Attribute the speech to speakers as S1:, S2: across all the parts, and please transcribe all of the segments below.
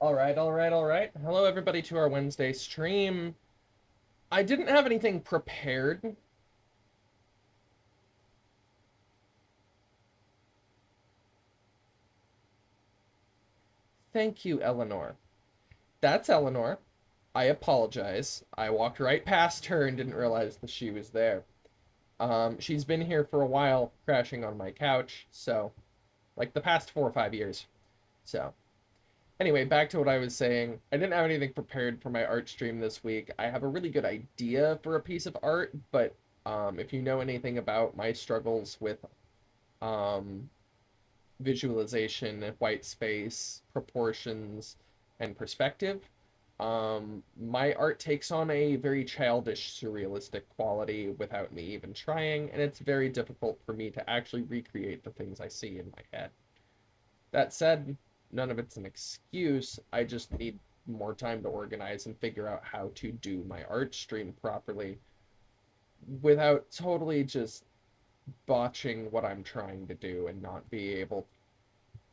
S1: All right, all right, all right. Hello, everybody, to our Wednesday stream. I didn't have anything prepared. Thank you, Eleanor. That's Eleanor. I apologize. I walked right past her and didn't realize that she was there. She's been here for a while, crashing on my couch, so, like the past 4 or 5 years. So, anyway, back to what I was saying. I didn't have anything prepared for my art stream this week. I have a really good idea for a piece of art, but if you know anything about my struggles with um, visualization, white space, proportions, and perspective. My art takes on a very childish, surrealistic quality without me even trying, and it's very difficult for me to actually recreate the things I see in my head. That said, none of it's an excuse. I just need more time to organize and figure out how to do my art stream properly without totally just botching what I'm trying to do and not be able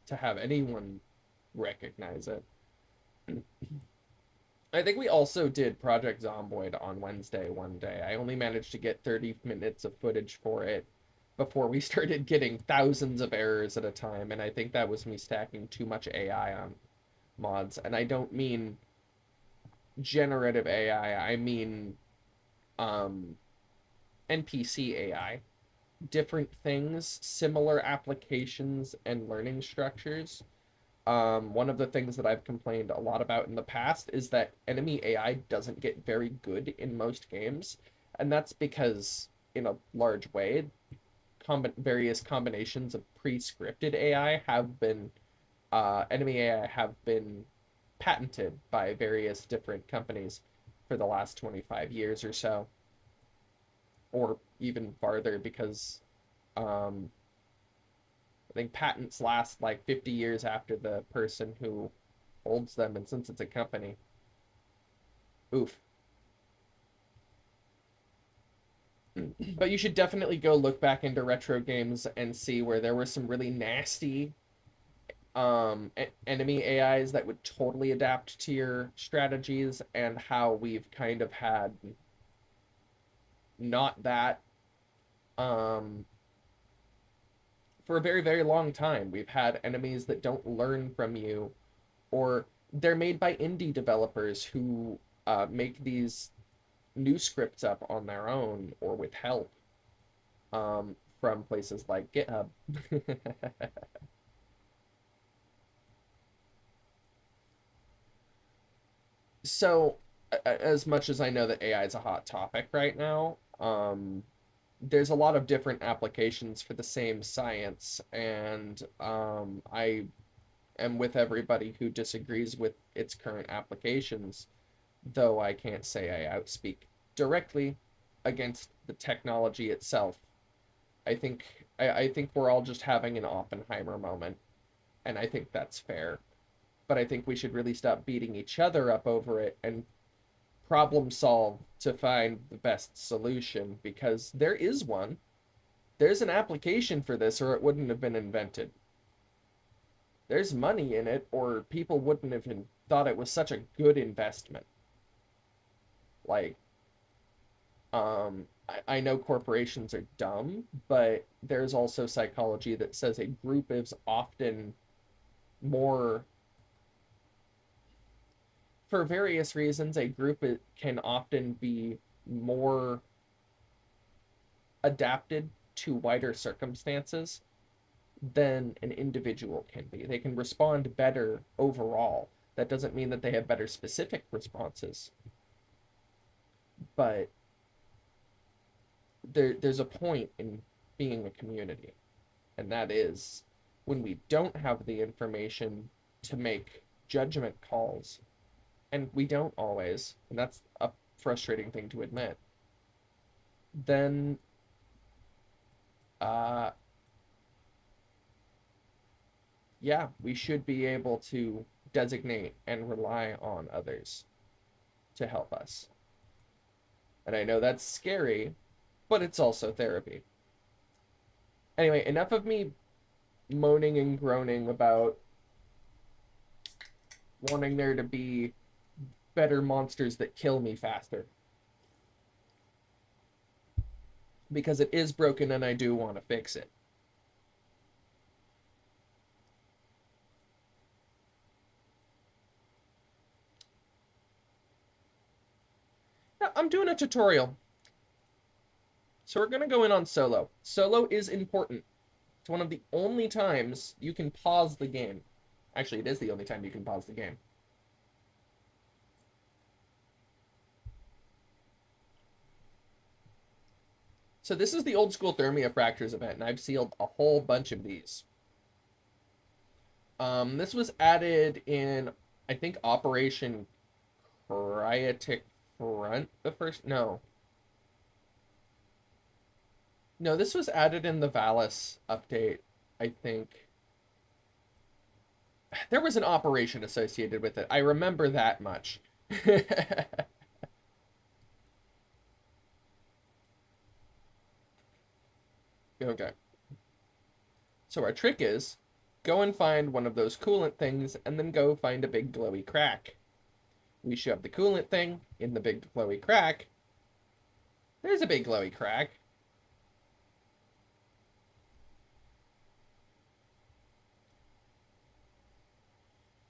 S1: to have anyone recognize it. I think we also did Project Zomboid on Wednesday one day. I only managed to get 30 minutes of footage for it before we started getting thousands of errors at a time, and I think that was me stacking too much AI on mods. And I don't mean generative AI, I mean um, NPC AI. Different things, similar applications and learning structures. One of the things that I've complained a lot about in the past is that enemy AI doesn't get very good in most games, and that's because, in a large way, various combinations of pre-scripted AI have been enemy AI have been patented by various different companies for the last 25 years or so, or even farther, because um, I think patents last like 50 years after the person who holds them, and since it's a company, oof. But you should definitely go look back into retro games and see where there were some really nasty enemy AIs that would totally adapt to your strategies, and how we've kind of had not that um for a very, very long time. We've had enemies that don't learn from you, or they're made by indie developers who make these new scripts up on their own or with help from places like GitHub. So, as much as I know that AI is a hot topic right now, there's a lot of different applications for the same science, and I am with everybody who disagrees with its current applications, though I can't say I outspeak directly against the technology itself. I think we're all just having an Oppenheimer moment, and I think that's fair. But I think we should really stop beating each other up over it and problem solve to find the best solution, because there is one. There's an application for this, or it wouldn't have been invented. There's money in it, or people wouldn't have thought it was such a good investment. Like, I know corporations are dumb, but there's also psychology that says a group is often more, for various reasons, a group can often be more adapted to wider circumstances than an individual can be. They can respond better overall. That doesn't mean that they have better specific responses, but there's a point in being a community, and that is when we don't have the information to make judgment calls, and we don't always, and that's a frustrating thing to admit, then uh yeah, we should be able to designate and rely on others to help us. And I know that's scary, but it's also therapy. Anyway, enough of me moaning and groaning about wanting there to be better monsters that kill me faster. Because it is broken and I do want to fix it. Now, I'm doing a tutorial. So we're going to go in on solo. Solo is important. It's one of the only times you can pause the game. Actually, it is the only time you can pause the game. So this is the old school Thermia Fractures event, and I've sealed a whole bunch of these. This was added in, I think, Operation Cryatic Front, the first... No. No, this was added in the Valis update, I think. There was an operation associated with it. I remember that much. Okay. So our trick is go and find one of those coolant things and then go find a big glowy crack. We shove the coolant thing in the big glowy crack. There's a big glowy crack.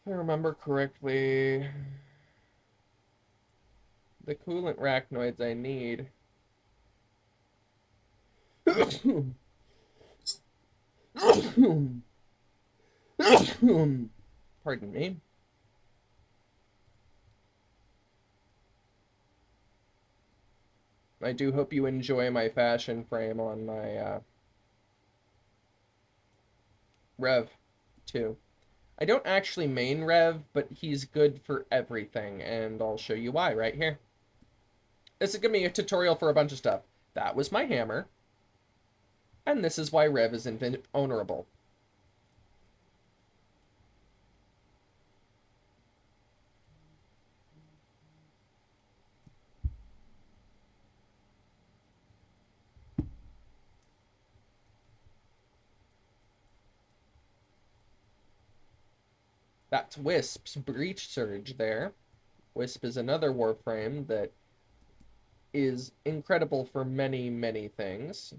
S1: If I remember correctly, the coolant arachnoids I need. Pardon me. I do hope you enjoy my fashion frame on my Rev too. I don't actually main Rev, but he's good for everything, and I'll show you why right here. This is going to be a tutorial for a bunch of stuff. That was my hammer, and this is why Rev is invulnerable. That's Wisp's Breach Surge there. Wisp is another Warframe that is incredible for many, many things.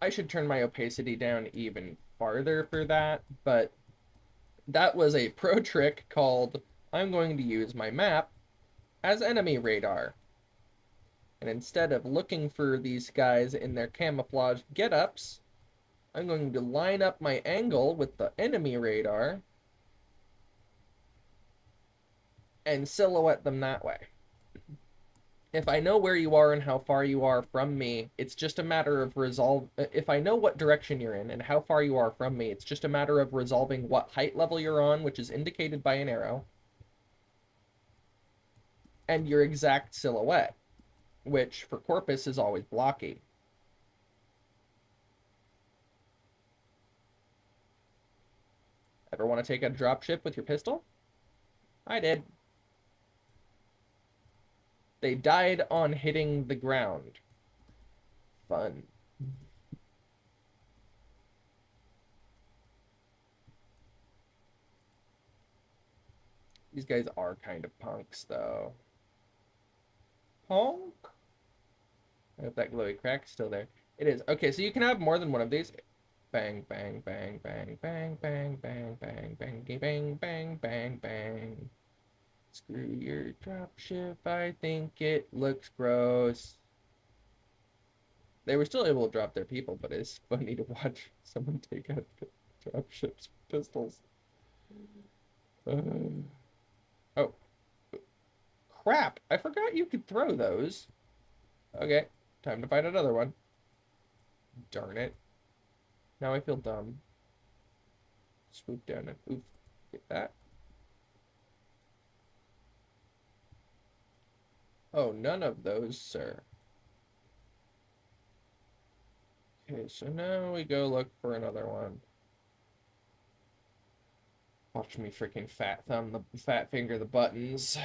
S1: I should turn my opacity down even farther for that, but that was a pro trick called I'm going to use my map as enemy radar. And instead of looking for these guys in their camouflage get-ups, I'm going to line up my angle with the enemy radar and silhouette them that way. If I know where you are and how far you are from me, it's just a matter of if I know what direction you're in and how far you are from me, it's just a matter of resolving what height level you're on, which is indicated by an arrow, and your exact silhouette, which for Corpus is always blocky. Ever want to take a dropship with your pistol? I did. They died on hitting the ground. Fun. These guys are kind of punks, though. Honk? I hope that glowy crack's still there. It is. Okay, so you can have more than one of these. Bang, bang, bang, bang, bang, bang, bang, bang, bang, bang, bang, bang, bang. Screw your dropship, I think it looks gross. They were still able to drop their people, but it's funny to watch someone take out dropships pistols. Uh, oh, crap! I forgot you could throw those. Okay, time to find another one. Darn it. Now I feel dumb. Swoop down and oof. Get that. Oh, none of those, sir. Okay, so now we go look for another one. Watch me freaking fat thumb the fat finger the buttons.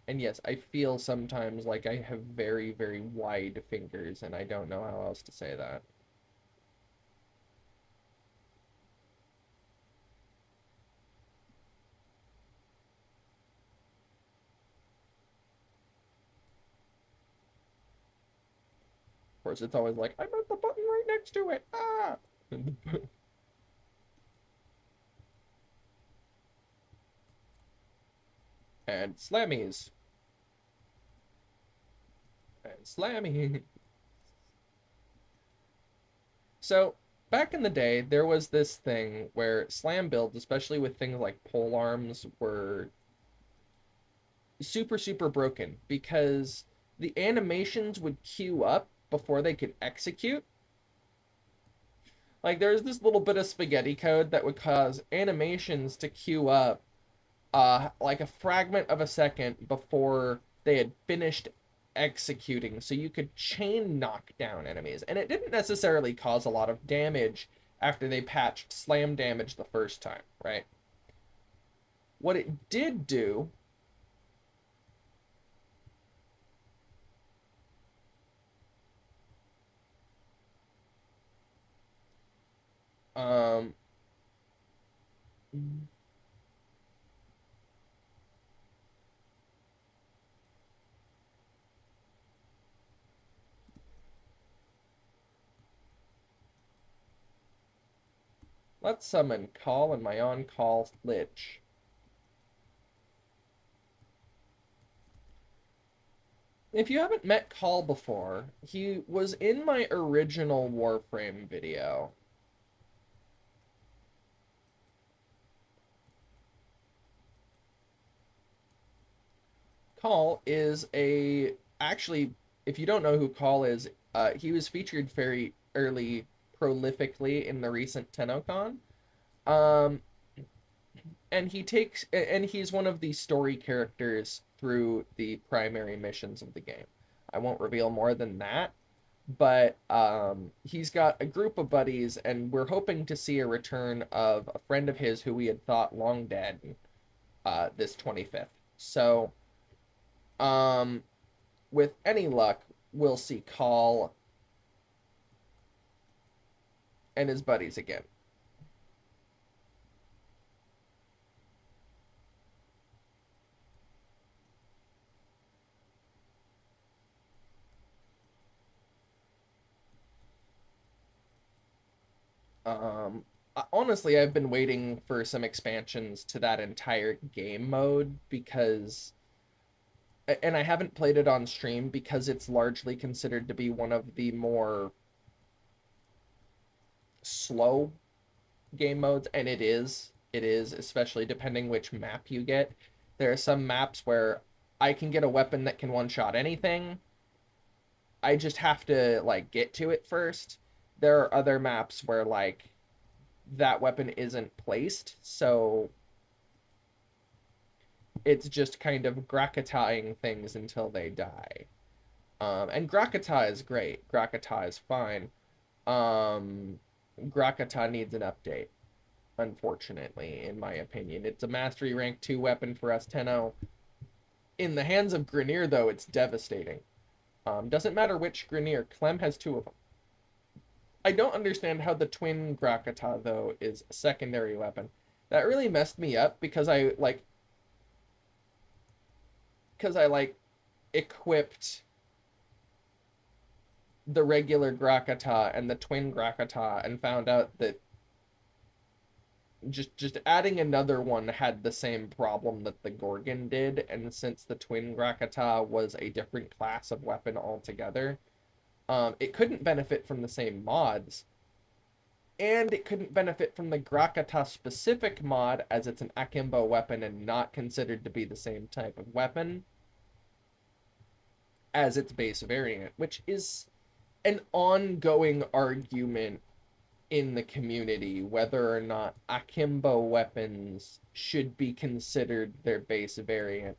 S1: And yes, I feel sometimes like I have very, very wide fingers, and I don't know how else to say that. Of course, it's always like, I'm at the button right next to it. Ah! And slammies. And slammy. So, back in the day, there was this thing where slam builds, especially with things like pole arms, were super, super broken because the animations would queue up before they could execute. Like, there's this little bit of spaghetti code that would cause animations to queue up like a fragment of a second before they had finished executing, so you could chain knock down enemies. And it didn't necessarily cause a lot of damage after they patched slam damage the first time, right? What it did do, um, let's summon Call and my on-call Lich. If you haven't met Call before, he was in my original Warframe video. Call is actually, if you don't know who Call is, he was featured very early prolifically in the recent TennoCon. Um, and he's one of the story characters through the primary missions of the game. I won't reveal more than that, but he's got a group of buddies, and we're hoping to see a return of a friend of his who we had thought long dead this 25th. So, um, with any luck, we'll see Call and his buddies again. Honestly, I've been waiting for some expansions to that entire game mode because, and I haven't played it on stream because it's largely considered to be one of the more slow game modes, and it is, especially depending which map you get. There are some maps where I can get a weapon that can one shot anything. I just have to like get to it first. There are other maps where like that weapon isn't placed, so it's just kind of Grakataing things until they die. And Grakata is great. Grakata is fine. Um, Grakata needs an update, unfortunately, in my opinion. It's a mastery rank 2 weapon for us 10-0. In the hands of Grineer, though, it's devastating. Doesn't matter which Grineer, Clem has 2 of them. I don't understand how the twin Grakata, though, is a secondary weapon. That really messed me up because I equipped the regular Grakata and the twin Grakata and found out that just adding another one had the same problem that the Gorgon did, and since the Twin Grakata was a different class of weapon altogether, it couldn't benefit from the same mods, and it couldn't benefit from the Grakata specific mod as it's an akimbo weapon and not considered to be the same type of weapon as its base variant, which is an ongoing argument in the community whether or not akimbo weapons should be considered their base variant.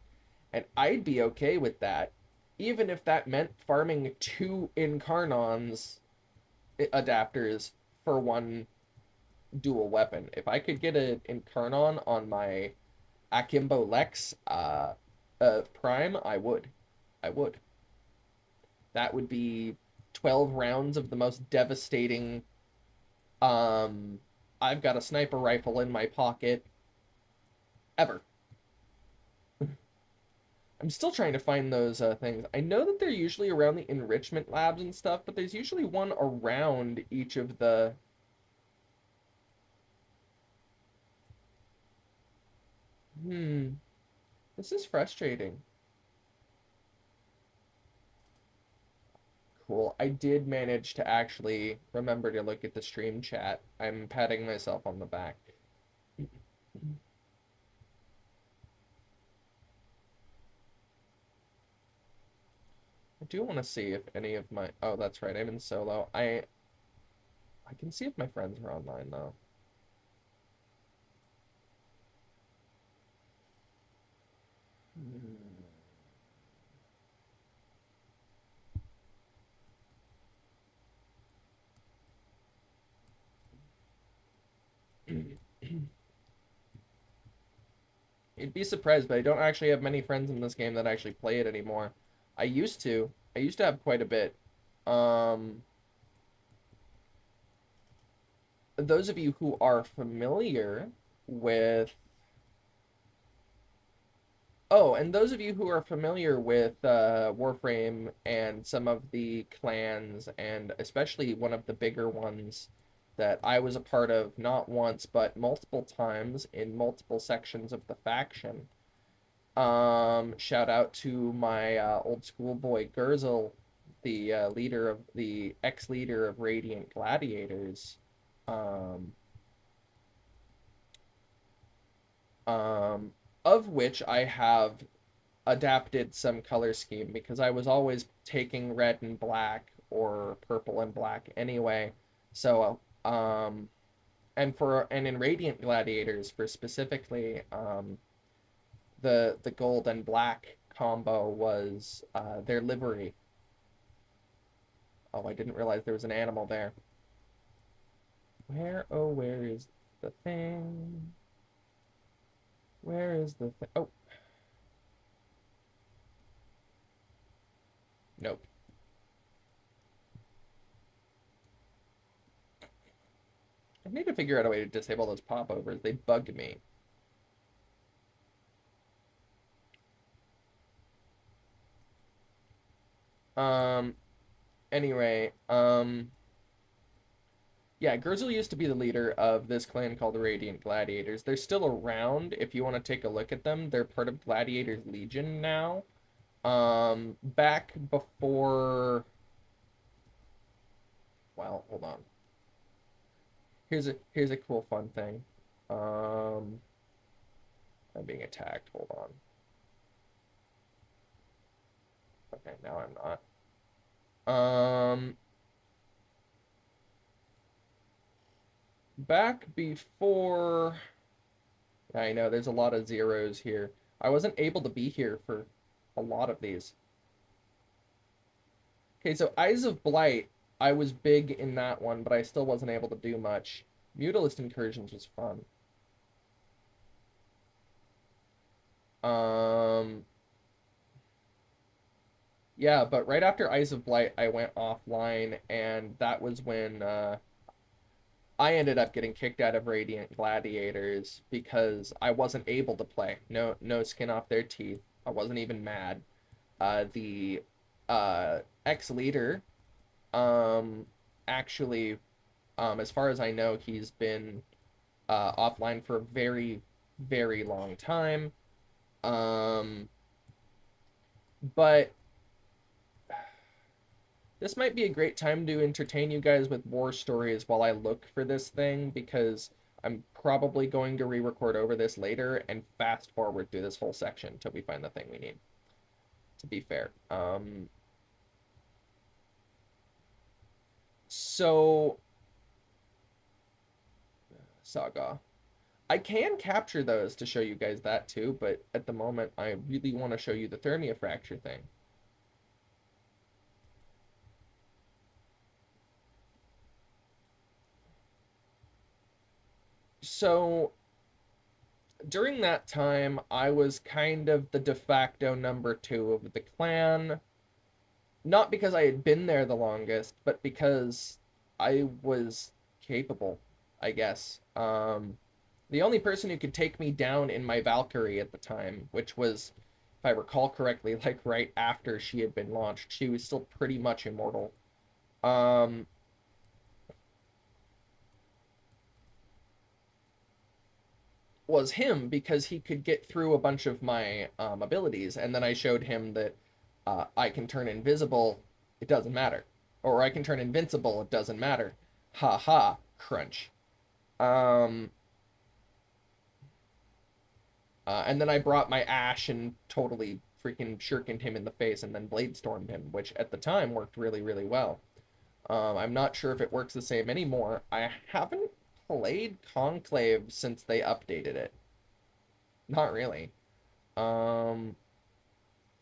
S1: And I'd be okay with that, even if that meant farming two Incarnons adapters for one dual weapon. If I could get an Incarnon on my Akimbo Lex Prime, I would. I would. That would be 12 rounds of the most devastating. Um, I've got a sniper rifle in my pocket ever. I'm still trying to find those things. I know that they're usually around the enrichment labs and stuff, but there's usually one around each of the. Hmm. This is frustrating. Cool. I did manage to actually remember to look at the stream chat. I'm patting myself on the back. I do want to see if any of my. Oh, that's right. I'm in solo. I can see if my friends are online though. You'd be surprised, but I don't actually have many friends in this game that actually play it anymore. I used to. I used to have quite a bit. Um, those of you who are familiar with Oh, and those of you who are familiar with Warframe and some of the clans, and especially one of the bigger ones that I was a part of not once but multiple times in multiple sections of the faction. Shout out to my old schoolboy Gurzel, the leader of the ex-leader of Radiant Gladiators. Um, um, of which I have adapted some color scheme because I was always taking red and black or purple and black anyway. So, and in Radiant Gladiators for specifically, the gold and black combo was their livery. Oh, I didn't realize there was an animal there. Where is the thing? Where is the thing? Oh, nope. I need to figure out a way to disable those popovers. They bug me. Um, anyway, yeah, Gurzel used to be the leader of this clan called the Radiant Gladiators. They're still around if you want to take a look at them. They're part of Gladiators Legion now. Back before, well, hold on. Here's a cool fun thing. Um, I'm being attacked. Hold on. Okay, now I'm not. Um, back before, I know there's a lot of zeros here. I wasn't able to be here for a lot of these. Okay, so Eyes of Blight, I was big in that one, but I still wasn't able to do much. Mutalist Incursions was fun. Um, yeah, but right after Eyes of Blight, I went offline, and that was when I ended up getting kicked out of Radiant Gladiators because I wasn't able to play. No skin off their teeth. I wasn't even mad. The ex-leader, um, actually, as far as I know, he's been offline for a very, very long time. Um, but this might be a great time to entertain you guys with war stories while I look for this thing, because I'm probably going to re-record over this later and fast forward through this whole section until we find the thing we need, to be fair. So, Saga. I can capture those to show you guys that too, but at the moment I really want to show you the thermia fracture thing. So during that time, I was kind of the de facto number two of the clan. Not because I had been there the longest, but because I was capable, I guess. The only person who could take me down in my Valkyrie at the time, which was, if I recall correctly, like right after she had been launched, she was still pretty much immortal. Um, was him because he could get through a bunch of my abilities, and then I showed him that I can turn invisible, it doesn't matter, or I can turn invincible, it doesn't matter. Ha ha, crunch. Um, and then I brought my Ash and totally freaking shurikened him in the face, and then Blade Stormed him, which at the time worked really, really well. I'm not sure if it works the same anymore. I haven't played Conclave since they updated it. Not really. Um,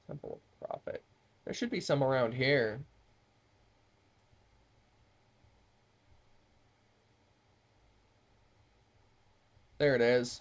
S1: Temple of Prophet. There should be some around here. There it is.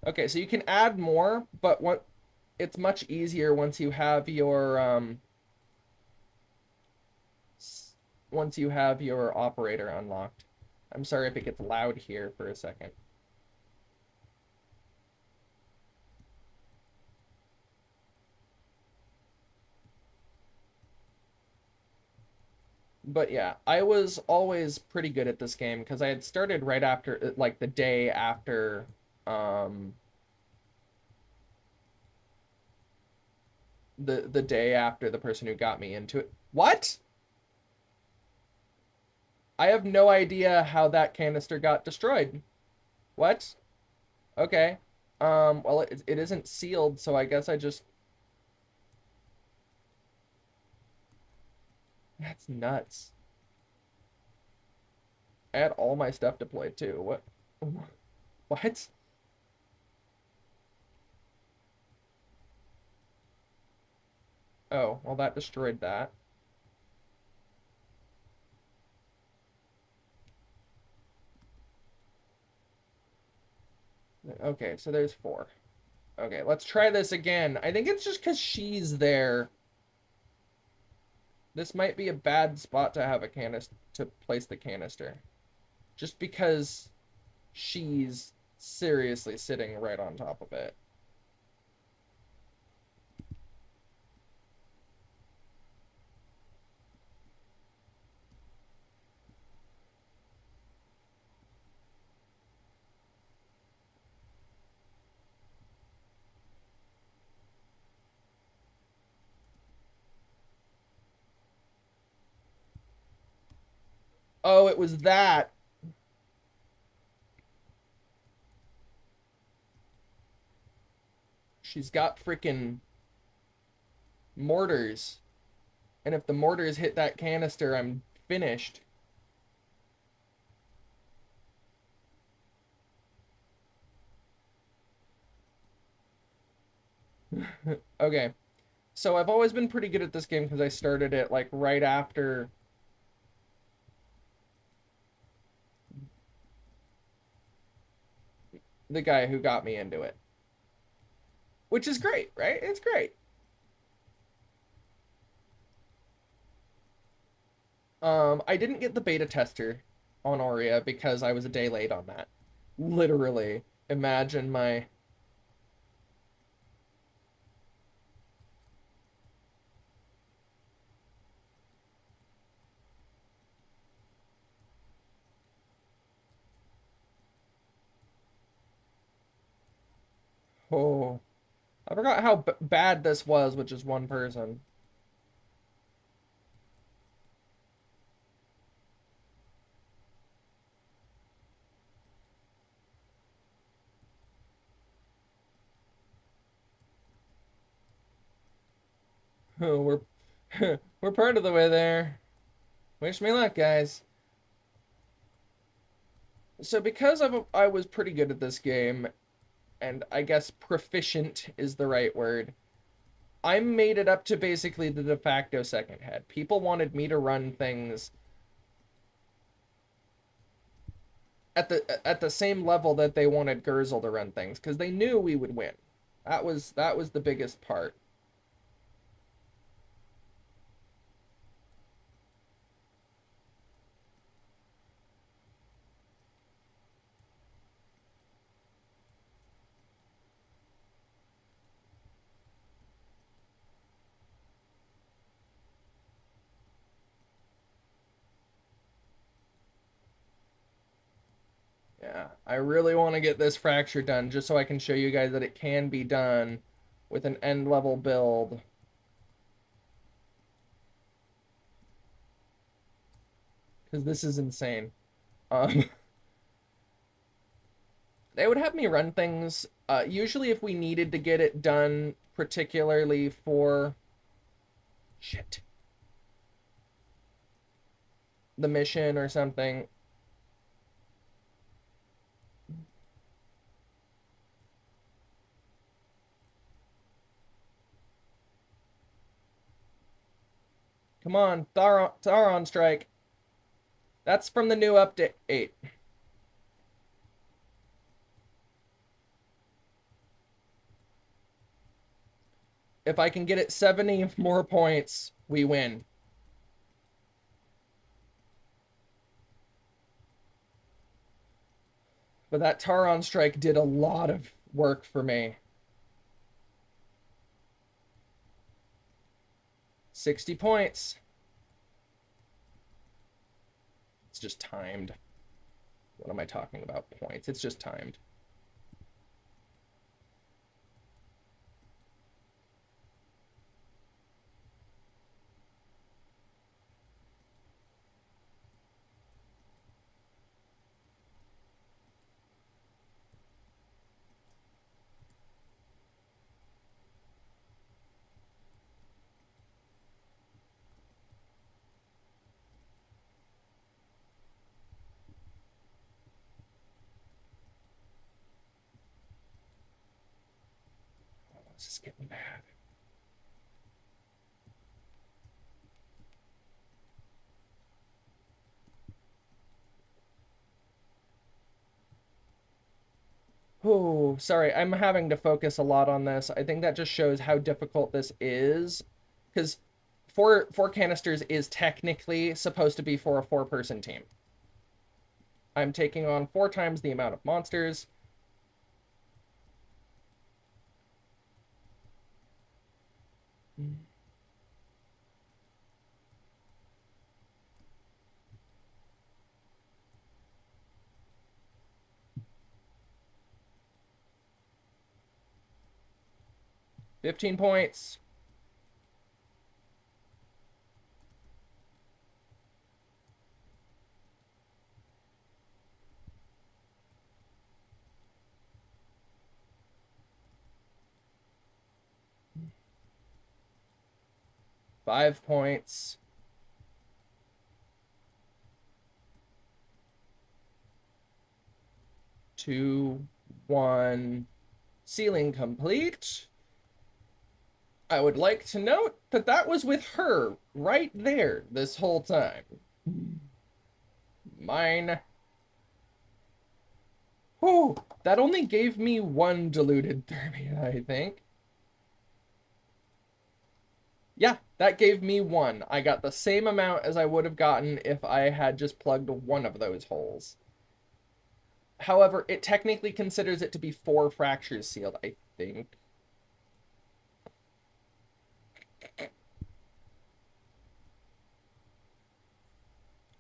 S1: Okay, so you can add more, but what it's much easier once you have your operator unlocked. I'm sorry if it gets loud here for a second. But yeah, I was always pretty good at this game because I had started right after, like the day after, um, the day after the person who got me into it. What? I have no idea how that canister got destroyed. What? Okay. Well, it isn't sealed, so I guess I just... That's nuts. I had all my stuff deployed too. What? What? Oh, well, that destroyed that. Okay, so there's four. Okay, let's try this again. I think it's just because she's there. This might be a bad spot to have a canister to place the canister. Just because she's seriously sitting right on top of it. Oh, it was that. She's got freaking mortars. And if the mortars hit that canister, I'm finished. Okay. So I've always been pretty good at this game because I started it like right after the guy who got me into it, which is great, right? It's great. I didn't get the beta tester on Aurea because I was a day late on that. Literally, imagine my. Oh, I forgot how bad this was with just one person. Oh, we're part of the way there. Wish me luck, guys. So because I was pretty good at this game, and I guess proficient is the right word, I made it up to basically the de facto second head. People wanted me to run things at the same level that they wanted Gurzel to run things because they knew we would win. That was the biggest part. Yeah, I really want to get this fracture done just so I can show you guys that it can be done with an end level build. Because this is insane. Um, they would have me run things. Usually, if we needed to get it done, particularly for shit the mission or something. Come on, Tharon strike. That's from the new update. If I can get it 70 more points, we win. But that Taron strike did a lot of work for me. 60 points. It's just timed. What am I talking about? Points. It's just timed. Oh, this is getting bad. Oh, sorry. I'm having to focus a lot on this. I think that just shows how difficult this is. Because four canisters is technically supposed to be for a four-person team. I'm taking on 4 times the amount of monsters. Mm. 15 points. Five points. 2, 1. Ceiling complete. I would like to note that that was with her right there this whole time. Mine. Oh, that only gave me one diluted thermia, I think. Yeah, that gave me one. I got the same amount as I would have gotten if I had just plugged one of those holes. However, it technically considers it to be 4 fractures sealed, I think.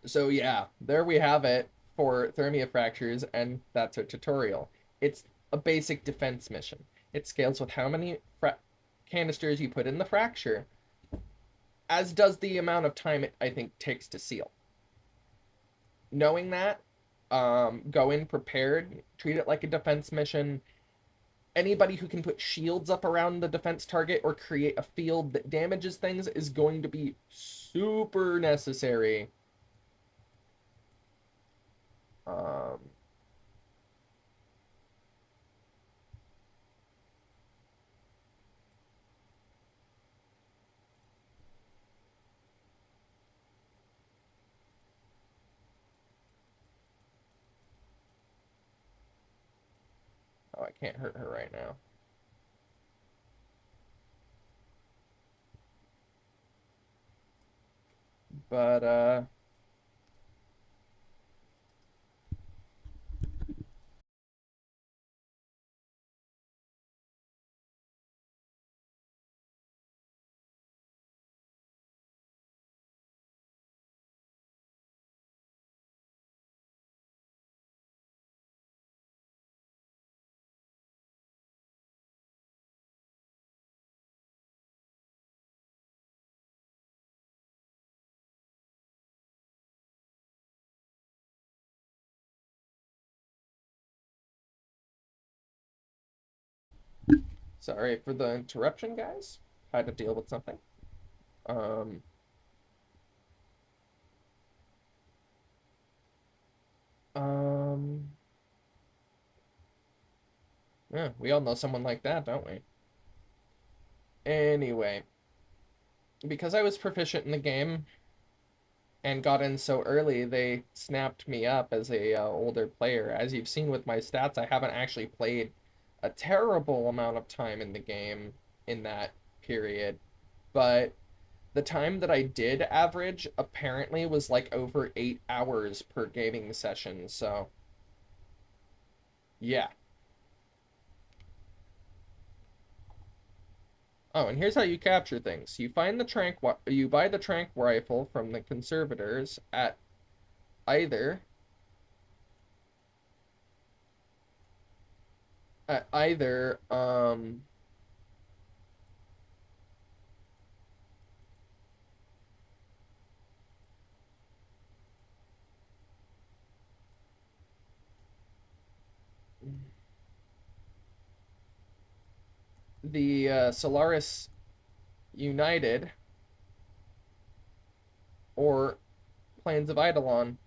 S1: So yeah, there we have it for thermia fractures, and that's our tutorial. It's a basic defense mission. It scales with how many canisters you put in the fracture, as does the amount of time it, I think, takes to seal. Knowing that, go in prepared, treat it like a defense mission. Anybody who can put shields up around the defense target or create a field that damages things is going to be super necessary. Um, oh, I can't hurt her right now. But sorry for the interruption, guys. Had to deal with something. Um, um, yeah, we all know someone like that, don't we? Anyway, because I was proficient in the game and got in so early, they snapped me up as a older player. As you've seen with my stats, I haven't actually played a terrible amount of time in the game in that period, but the time that I did average apparently was like over 8 hours per gaming session. So yeah. Oh, and here's how you capture things. You buy the trank rifle from the conservators either at either the Solaris United or Plains of Eidolon.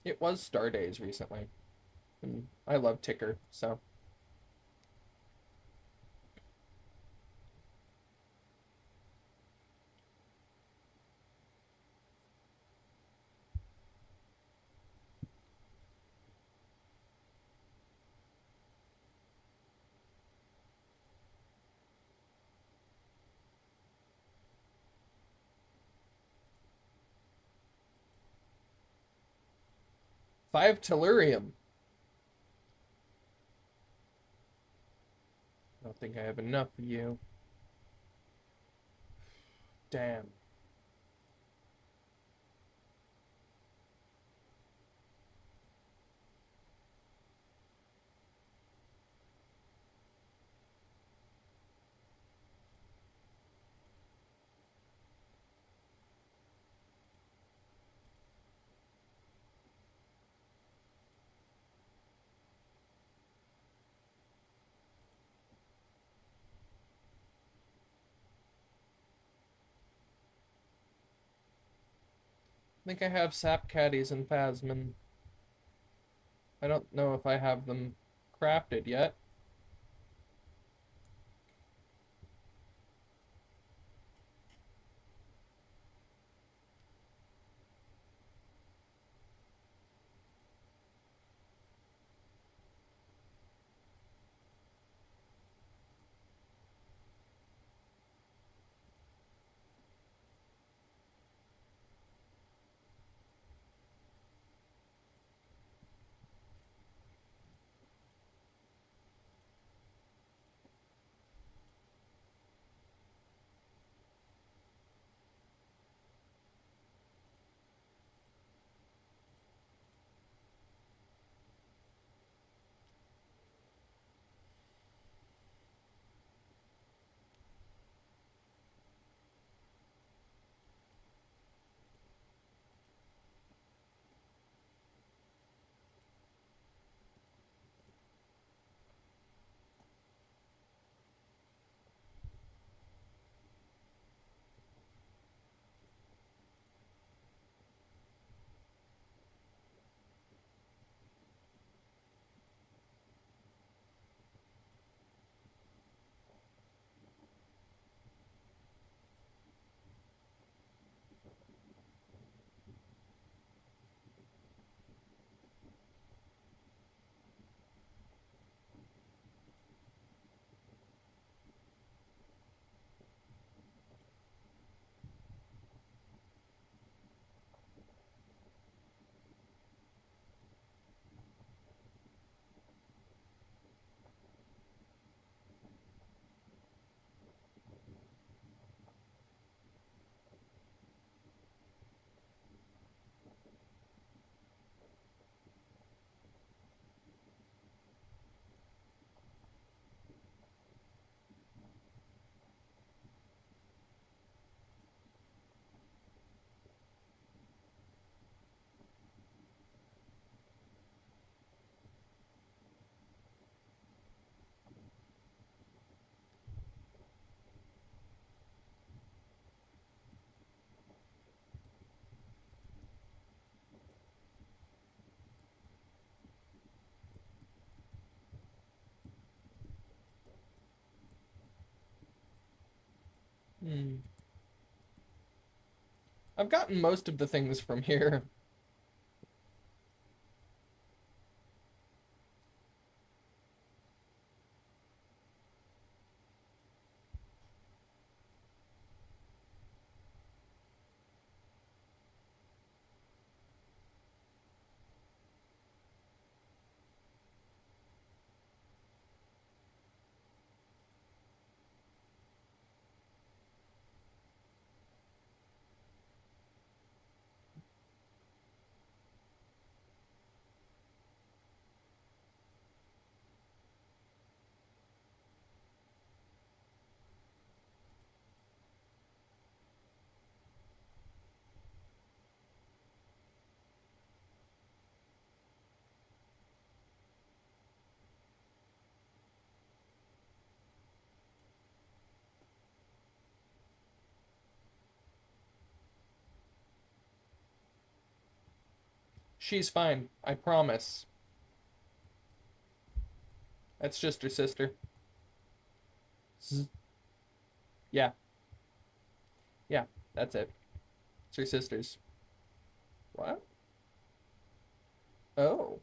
S1: It was Star Days recently, and I love Ticker, so 5 tellurium. I don't think I have enough for you. Damn. I think I have sap caddies and phasmin. I don't know if I have them crafted yet. Hmm. I've gotten most of the things from here. She's fine, I promise. That's just her sister. Yeah, yeah, that's it. It's her sister's. What? Oh.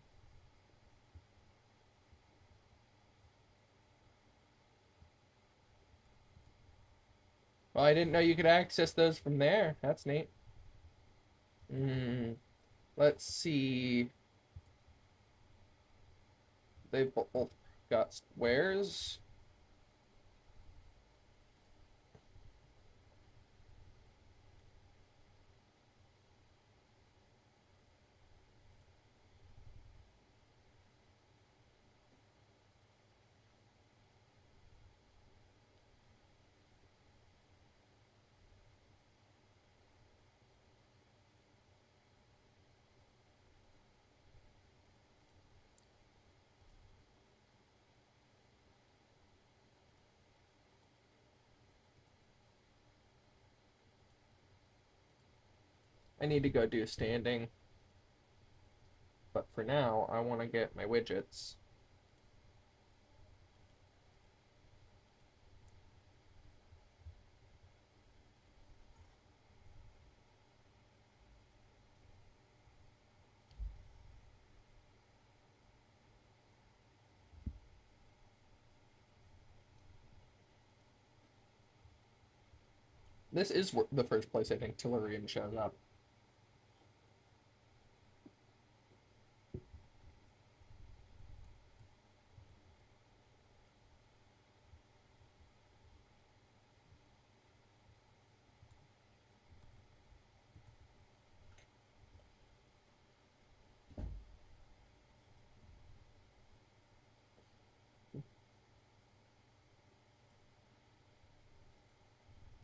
S1: Well, I didn't know you could access those from there. That's neat. Hmm. Let's see. They've both got squares. I need to go do standing. But for now, I want to get my widgets. This is the first place I think Tellurian shows up.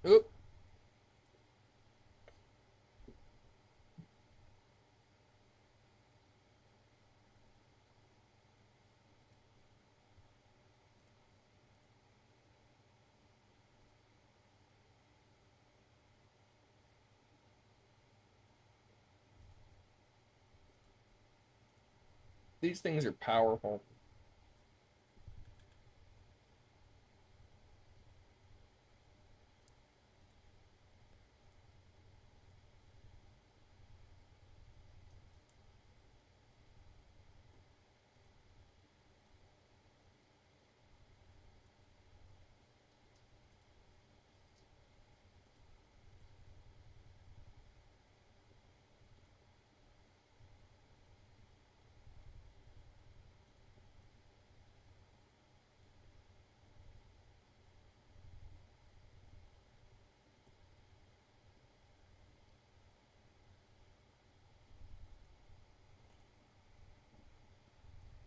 S1: Oop. These things are powerful.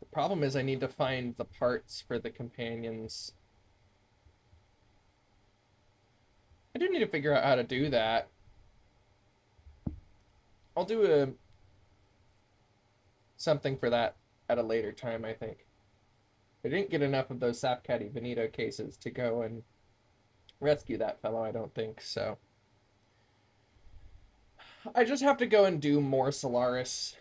S1: The problem is I need to find the parts for the companions. I do need to figure out how to do that. I'll do something for that at a later time, I think. I didn't get enough of those Sapcati Bonito cases to go and rescue that fellow, I don't think, so. I just have to go and do more Solaris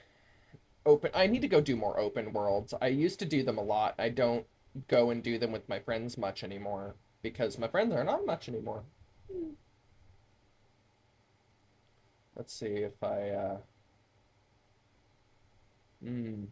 S1: open. I need to go do more open worlds. I used to do them a lot. I don't go and do them with my friends much anymore because my friends are not much anymore. Let's see if I hmm.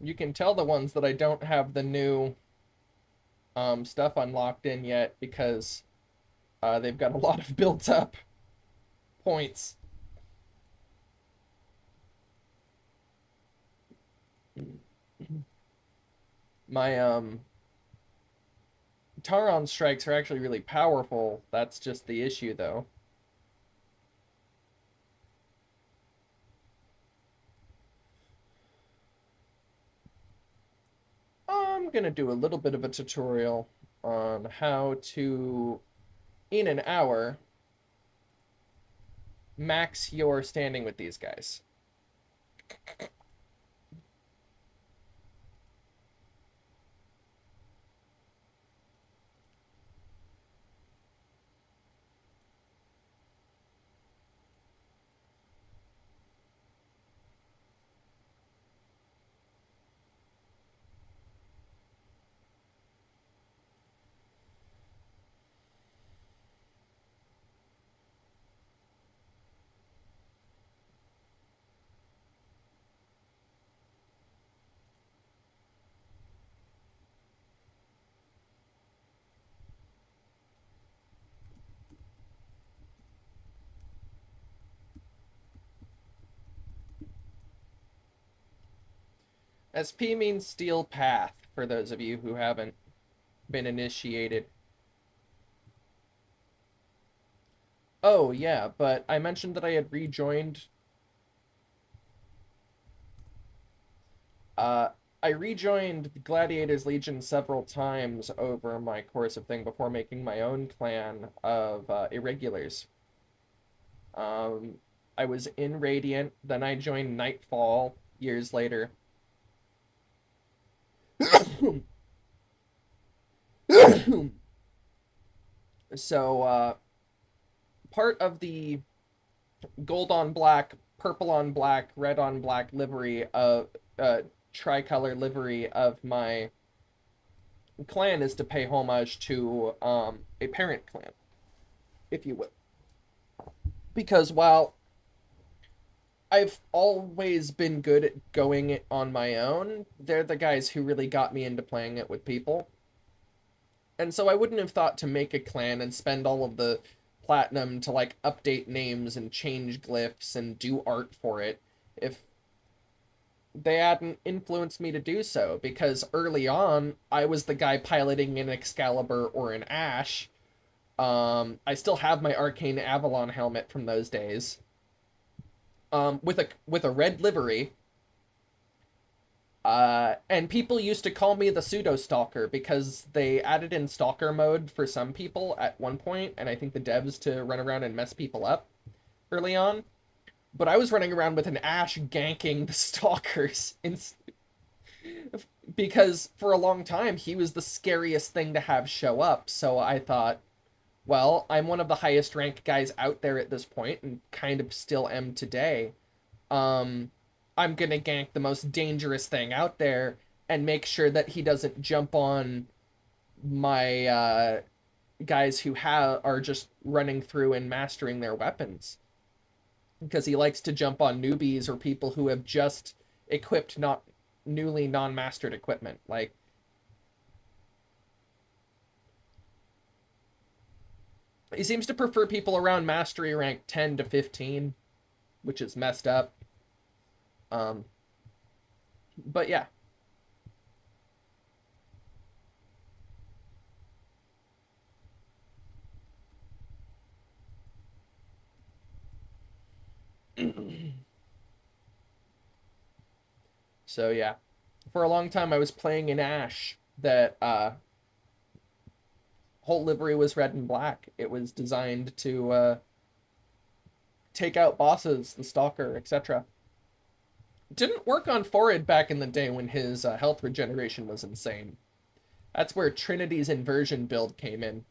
S1: You can tell the ones that I don't have the new stuff unlocked in yet because they've got a lot of built up points. My Taron strikes are actually really powerful. That's just the issue though. I'm gonna do a little bit of a tutorial on how to, in an hour, max your standing with these guys. SP means Steel Path, for those of you who haven't been initiated. Oh, yeah, but I mentioned that I had rejoined. Uh, I rejoined Gladiators Legion several times over my course of thing before making my own clan of Irregulars. Um, I was in Radiant, then I joined Nightfall years later. So, part of the gold on black, purple on black, red on black livery of tricolor livery of my clan is to pay homage to a parent clan, if you will. Because while I've always been good at going it on my own, they're the guys who really got me into playing it with people. And so I wouldn't have thought to make a clan and spend all of the platinum to like update names and change glyphs and do art for it if they hadn't influenced me to do so, because early on I was the guy piloting an Excalibur or an Ash. I still have my Arcane Avalon helmet from those days. With a red livery. And people used to call me the pseudo stalker because they added in stalker mode for some people at one point, and I think the devs to run around and mess people up early on. But I was running around with an Ash ganking the stalkers because for a long time he was the scariest thing to have show up. So I thought, well, I'm one of the highest ranked guys out there at this point and kind of still am today. um, I'm gonna gank the most dangerous thing out there and make sure that he doesn't jump on my guys who are just running through and mastering their weapons. Because he likes to jump on newbies or people who have just equipped not newly non-mastered equipment. Like, he seems to prefer people around mastery rank 10 to 15, which is messed up. Um, but yeah. So yeah, for a long time I was playing an Ash that whole livery was red and black. It was designed to take out bosses, the Stalker, etc. Didn't work on Forrid back in the day when his health regeneration was insane. That's where Trinity's inversion build came in.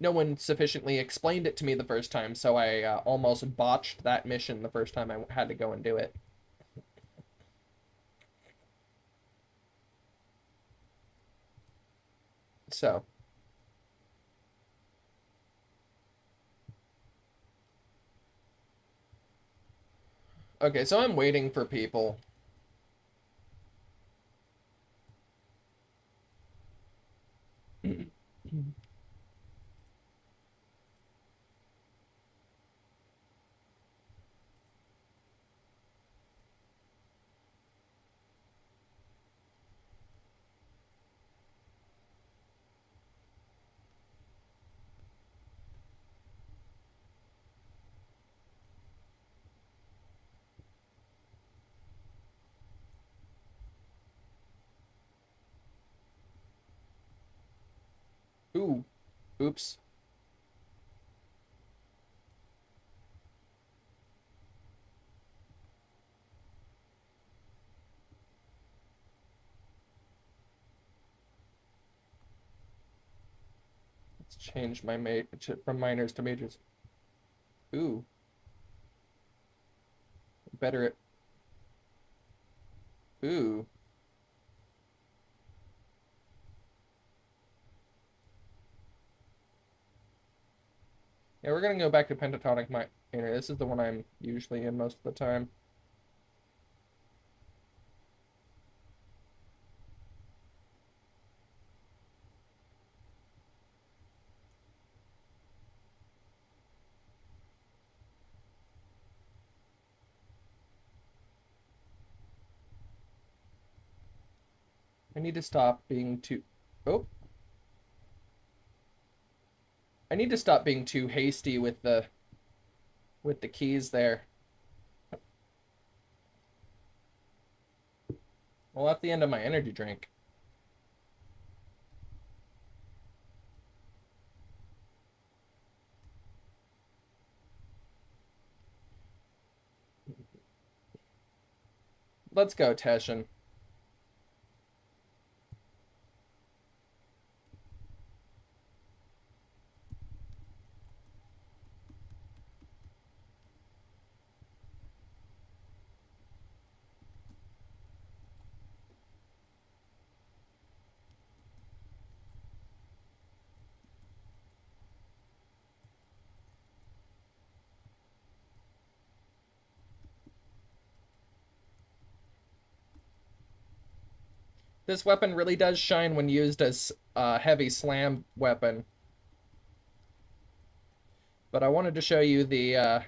S1: No one sufficiently explained it to me the first time, so I almost botched that mission the first time I had to go and do it. So, okay, so I'm waiting for people. Ooh, oops. Let's change my mate from minors to majors. Ooh, better. Ooh. Yeah, we're gonna go back to pentatonic minor. This is the one I'm usually in most of the time. I need to stop being too... Oh. I need to stop being too hasty with the keys there. Well, that's the end of my energy drink. Let's go, Teshin. This weapon really does shine when used as a heavy slam weapon. But I wanted to show you the...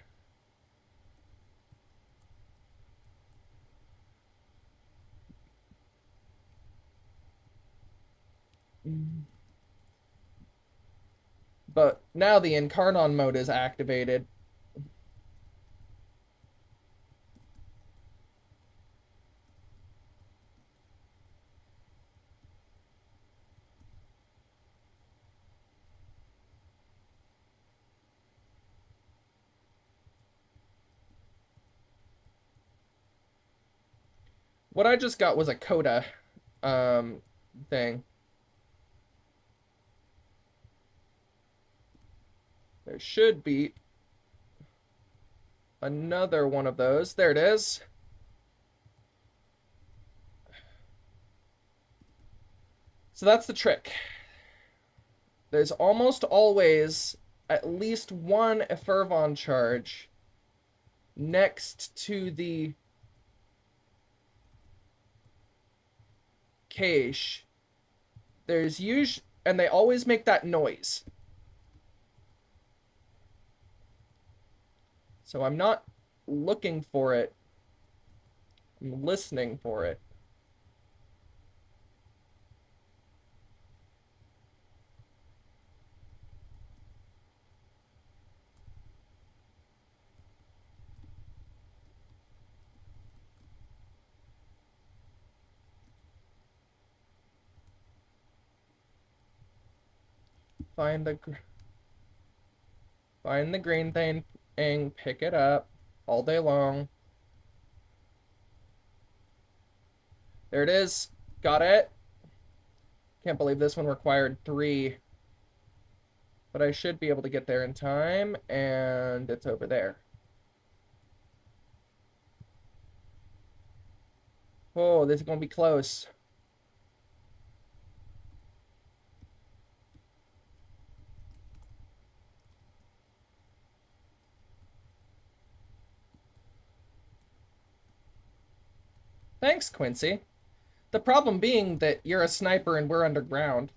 S1: But now the Incarnon mode is activated. What I just got was a coda thing. There should be another one of those. There it is. So that's the trick. There's almost always at least one Fervon charge next to the cache. There's usually, and they always make that noise. So I'm not looking for it. I'm listening for it. Find the green thing and pick it up all day long. There it is. Got it. Can't believe this one required 3. But I should be able to get there in time, and it's over there. Oh, this is going to be close. Thanks, Quincy. The problem being that you're a sniper and we're underground.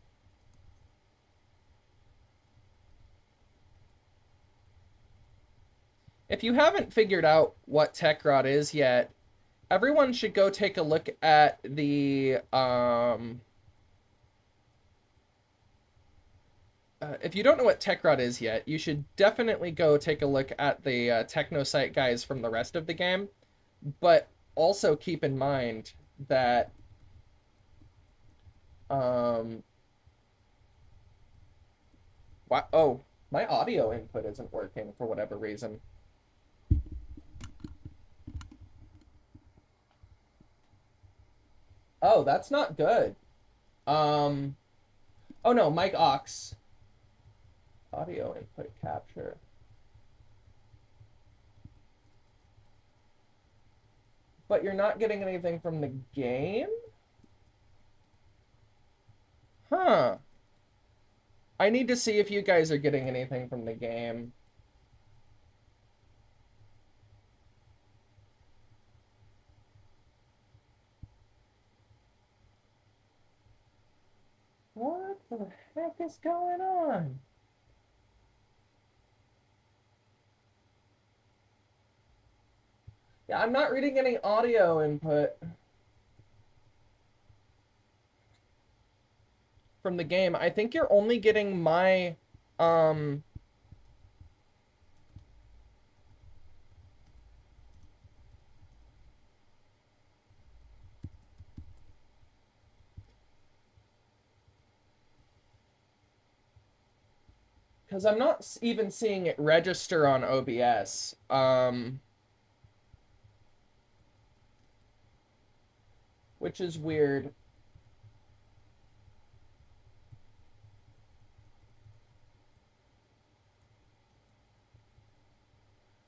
S1: If you haven't figured out what Techrot is yet, everyone should go take a look at the if you don't know what Techrot is yet, you should definitely go take a look at the Technosite guys from the rest of the game. But also keep in mind that oh, my audio input isn't working for whatever reason. Oh, that's not good. Oh no, mic aux. Audio input capture. But you're not getting anything from the game? Huh. I need to see if you guys are getting anything from the game. What the heck is going on? Yeah, I'm not reading any audio input. from the game. I think you're only getting my, um, because I'm not even seeing it register on OBS. Which is weird.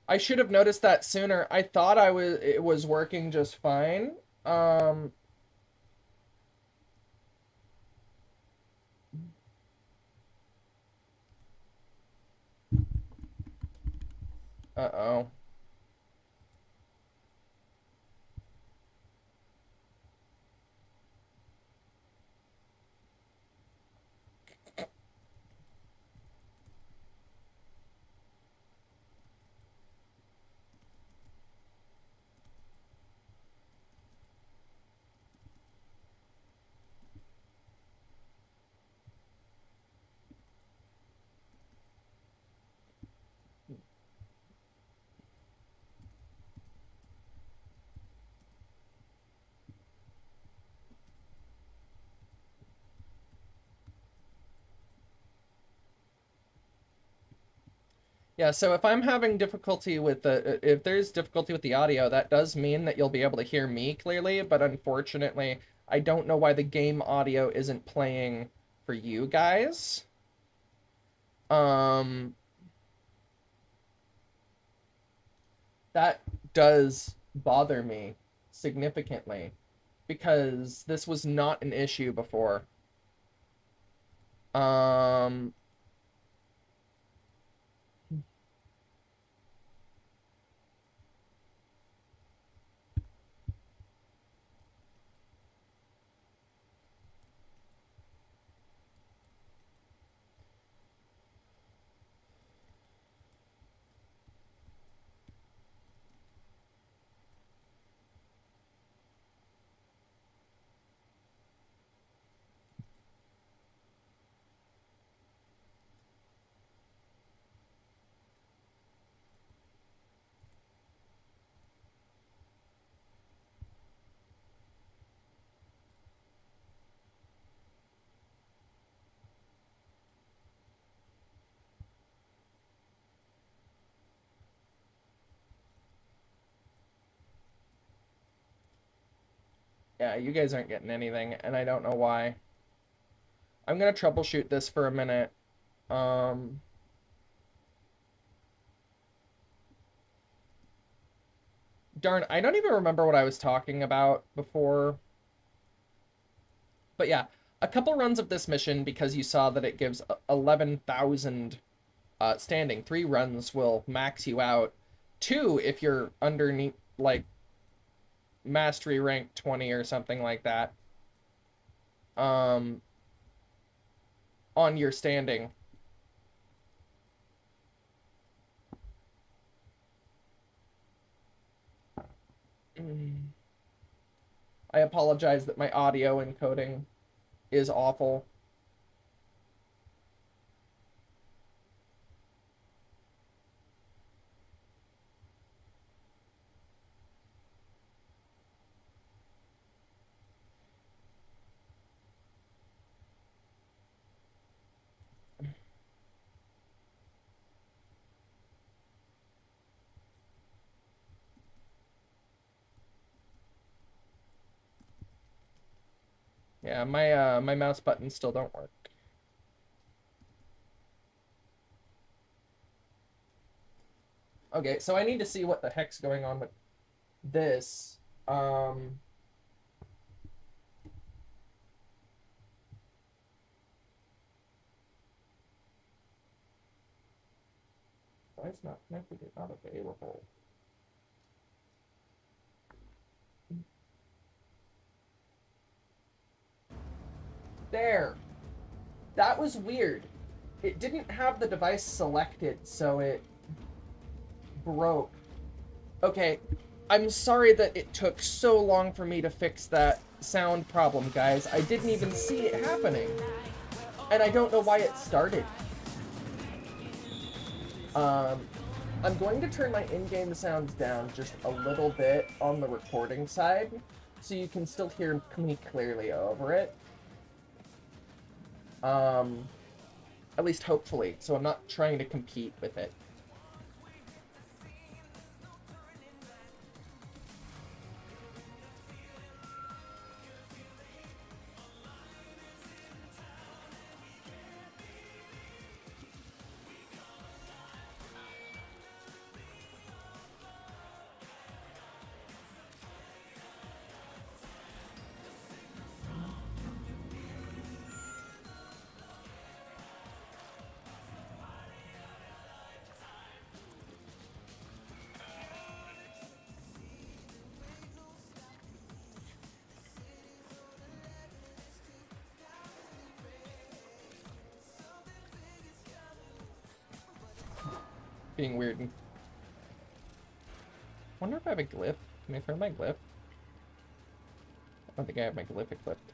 S1: I should have noticed that sooner. I thought it was working just fine. Um, uh-oh. Yeah, so if I'm having difficulty with if there's difficulty with the audio, that does mean that you'll be able to hear me clearly, but unfortunately, I don't know why the game audio isn't playing for you guys. Um, that does bother me significantly because this was not an issue before. Um, yeah, you guys aren't getting anything, and I don't know why. I'm gonna troubleshoot this for a minute. Um, darn, I don't even remember what I was talking about before. But yeah, a couple runs of this mission because you saw that it gives 11,000 standing. 3 runs will max you out. 2 if you're underneath, like, mastery rank 20 or something like that. Um, on your standing. I apologize that my audio encoding is awful. Yeah, my mouse buttons still don't work. Okay, so I need to see what the heck's going on with this. Why it's not connected? It's not available. There. That was weird. It didn't have the device selected, so it broke. Okay, I'm sorry that it took so long for me to fix that sound problem, guys. I didn't even see it happening. And I don't know why it started. I'm going to turn my in-game sounds down just a little bit on the recording side, so you can still hear me clearly over it. At least hopefully, so I'm not trying to compete with it. Being weird. Wonder if I have a glyph. Can I throw my glyph? I don't think I have my glyph equipped.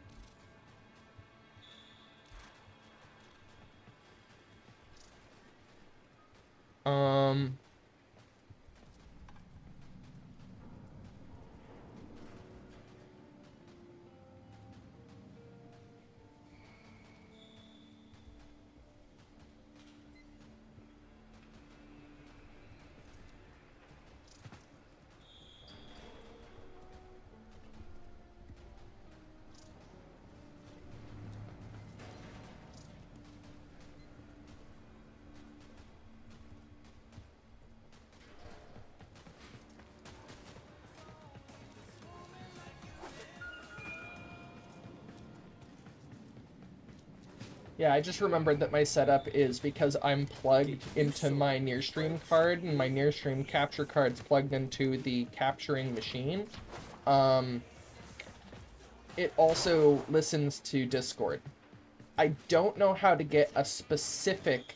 S1: Yeah, I just remembered that my setup is because I'm plugged into my Nearstream card, and my Nearstream capture card's plugged into the capturing machine. It also listens to Discord. I don't know how to get a specific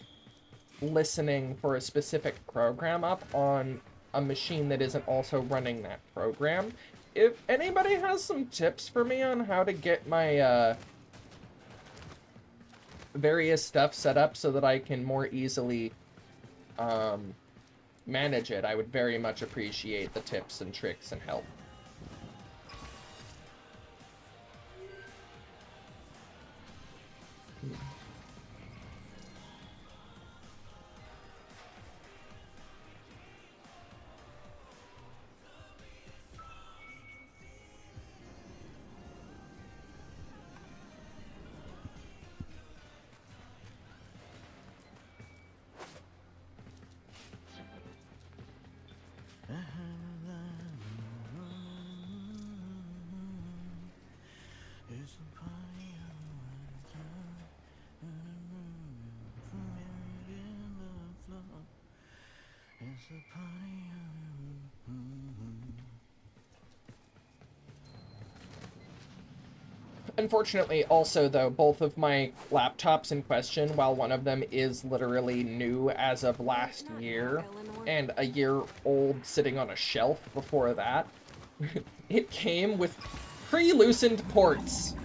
S1: listening for a specific program up on a machine that isn't also running that program. If anybody has some tips for me on how to get my, various stuff set up so that I can more easily manage it, I would very much appreciate the tips and tricks and help. Unfortunately, also, though, both of my laptops in question, while one of them is literally new as of last year, and a year old sitting on a shelf before that, it came with pre-loosened ports.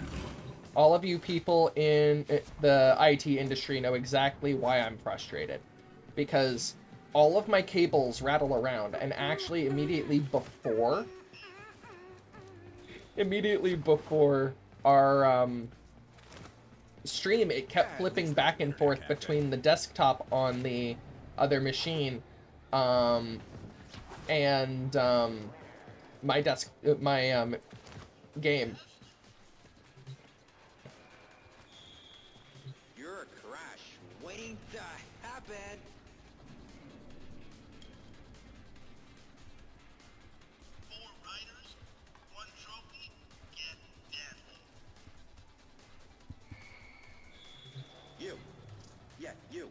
S1: All of you people in the IT industry know exactly why I'm frustrated. Because all of my cables rattle around, and actually immediately before our stream, it kept flipping back and forth between the desktop on the other machine and my game.
S2: You're a crash waiting to happen. You. Yeah, you.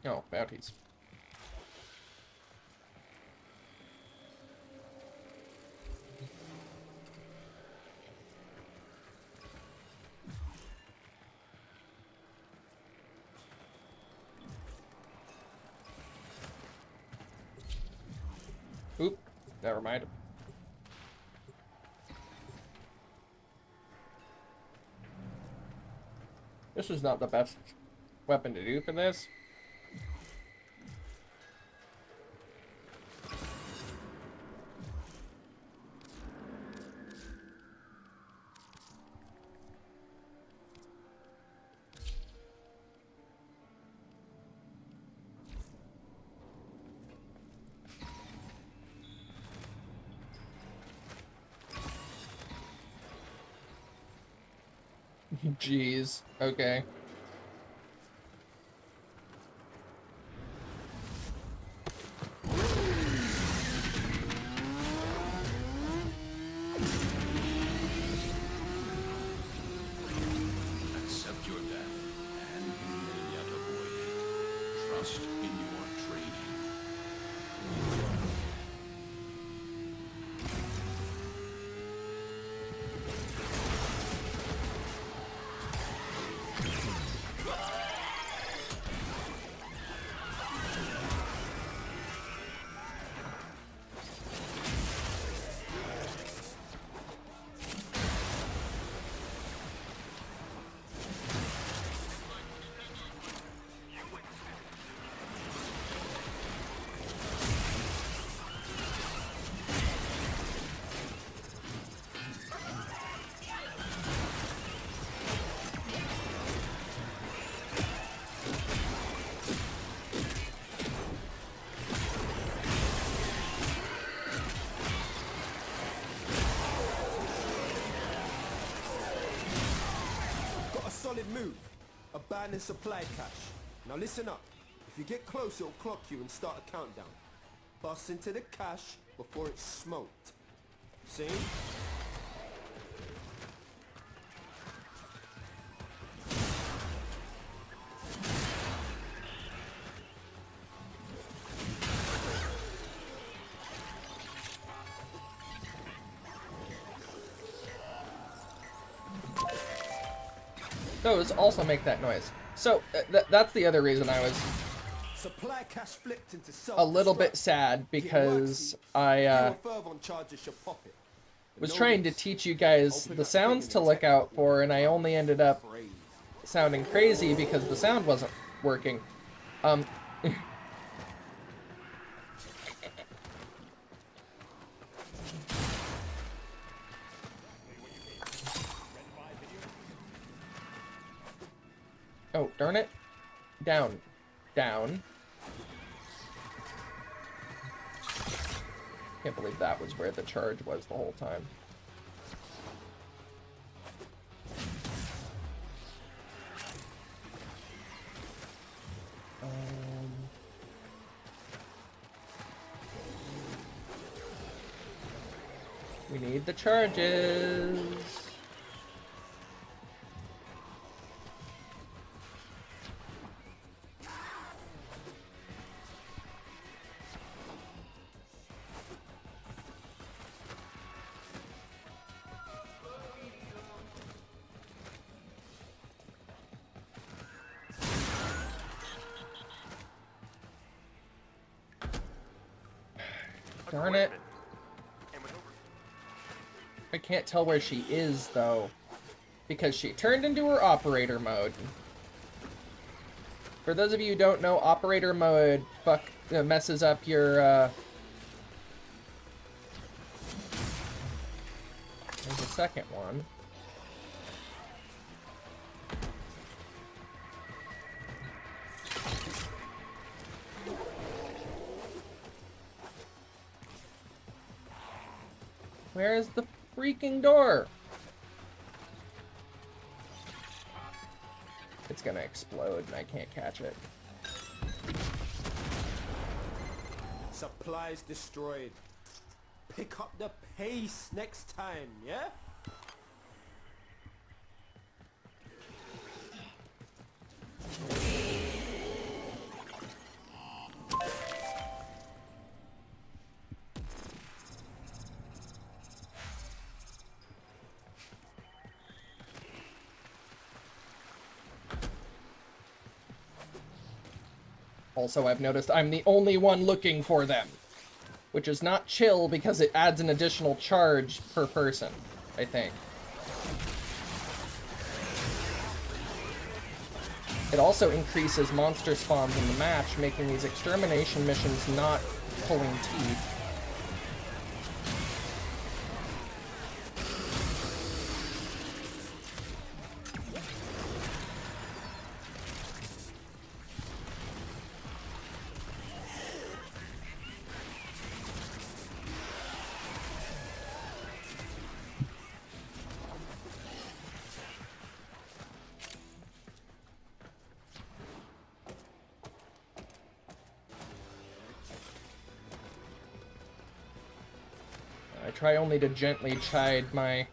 S1: Oh, bounties. Oop, never mind. This is not the best weapon to do for this. Jeez. Okay.
S3: Accept your death, and you may yet avoid it. Trust in your training.
S4: Got a solid move. Abandon supply cache. Now listen up. If you get close, it'll clock you and start a countdown. Bust into the cache before it's smoked. See?
S1: Those also make that noise. So that's the other reason I was
S4: Supply cache flipped into
S1: a little bit
S4: self-destruct.
S1: sad,
S4: Get
S1: because
S4: waxy.
S1: I
S4: Fewer fervent charges should pop it. And
S1: was
S4: know
S1: trying to
S4: this.
S1: teach you guys
S4: Open
S1: the
S4: that
S1: sounds
S4: thing
S1: to
S4: and
S1: look
S4: detect
S1: out
S4: what
S1: for, and I only ended up
S4: Crazy.
S1: sounding crazy because the sound wasn't working. Oh, darn it. Down. Down. Can't believe that was where the charge was the whole time. We need the charges. Darn it. I can't tell where she is, though, because she turned into her operator mode. For those of you who don't know, operator mode messes up your, There's a second one. Where is the freaking door? It's gonna explode and I can't catch it.
S4: Supplies destroyed. Pick up the pace next time, yeah?
S1: Also, I've noticed I'm the only one looking for them, which is not chill because it adds an additional charge per person, I think. It also increases monster spawns in the match, making these extermination missions not pulling teeth. I try only to gently chide my...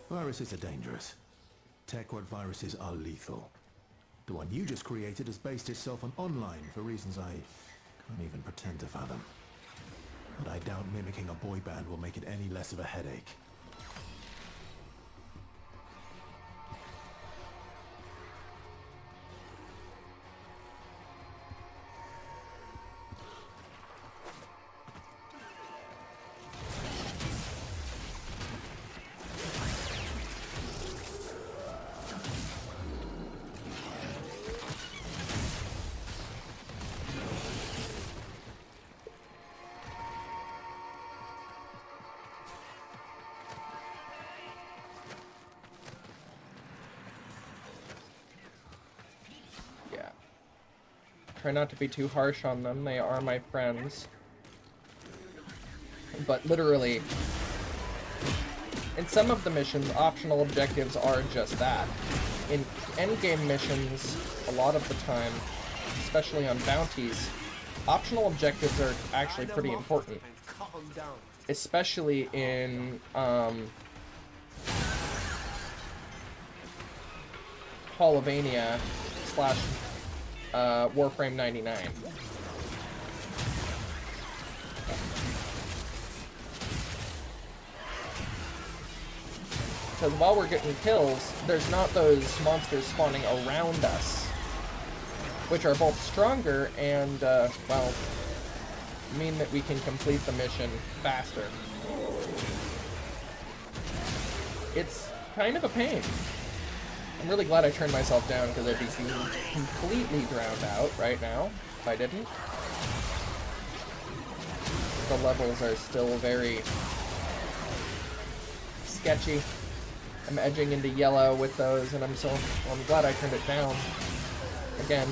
S5: Viruses are dangerous. Techword viruses are lethal. The one you just created has based itself on online for reasons I can't even pretend to fathom. But I doubt mimicking a boy band will make it any less of a headache.
S1: Try not to be too harsh on them. They are my friends. But literally, in some of the missions, optional objectives are just that. In endgame missions, a lot of the time, especially on bounties, optional objectives are actually pretty important. Especially in, Hallowania / Warframe 99. Because while we're getting kills, there's not those monsters spawning around us, which are both stronger and, well, mean that we can complete the mission faster. It's kind of a pain. I'm really glad I turned myself down because I'd be completely drowned out right now if I didn't. The levels are still very sketchy. I'm edging into yellow with those, and I'm glad I turned it down again.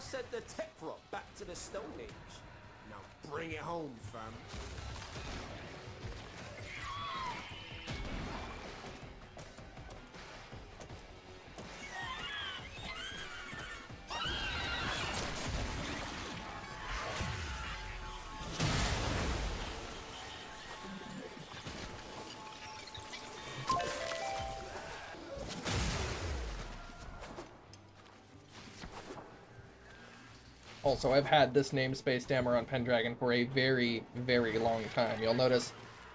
S4: Sent the tech rock back to the Stone Age. Now bring it home, fam.
S1: Also, I've had this namespace Dameron Pendragon for a very, very long time. You'll notice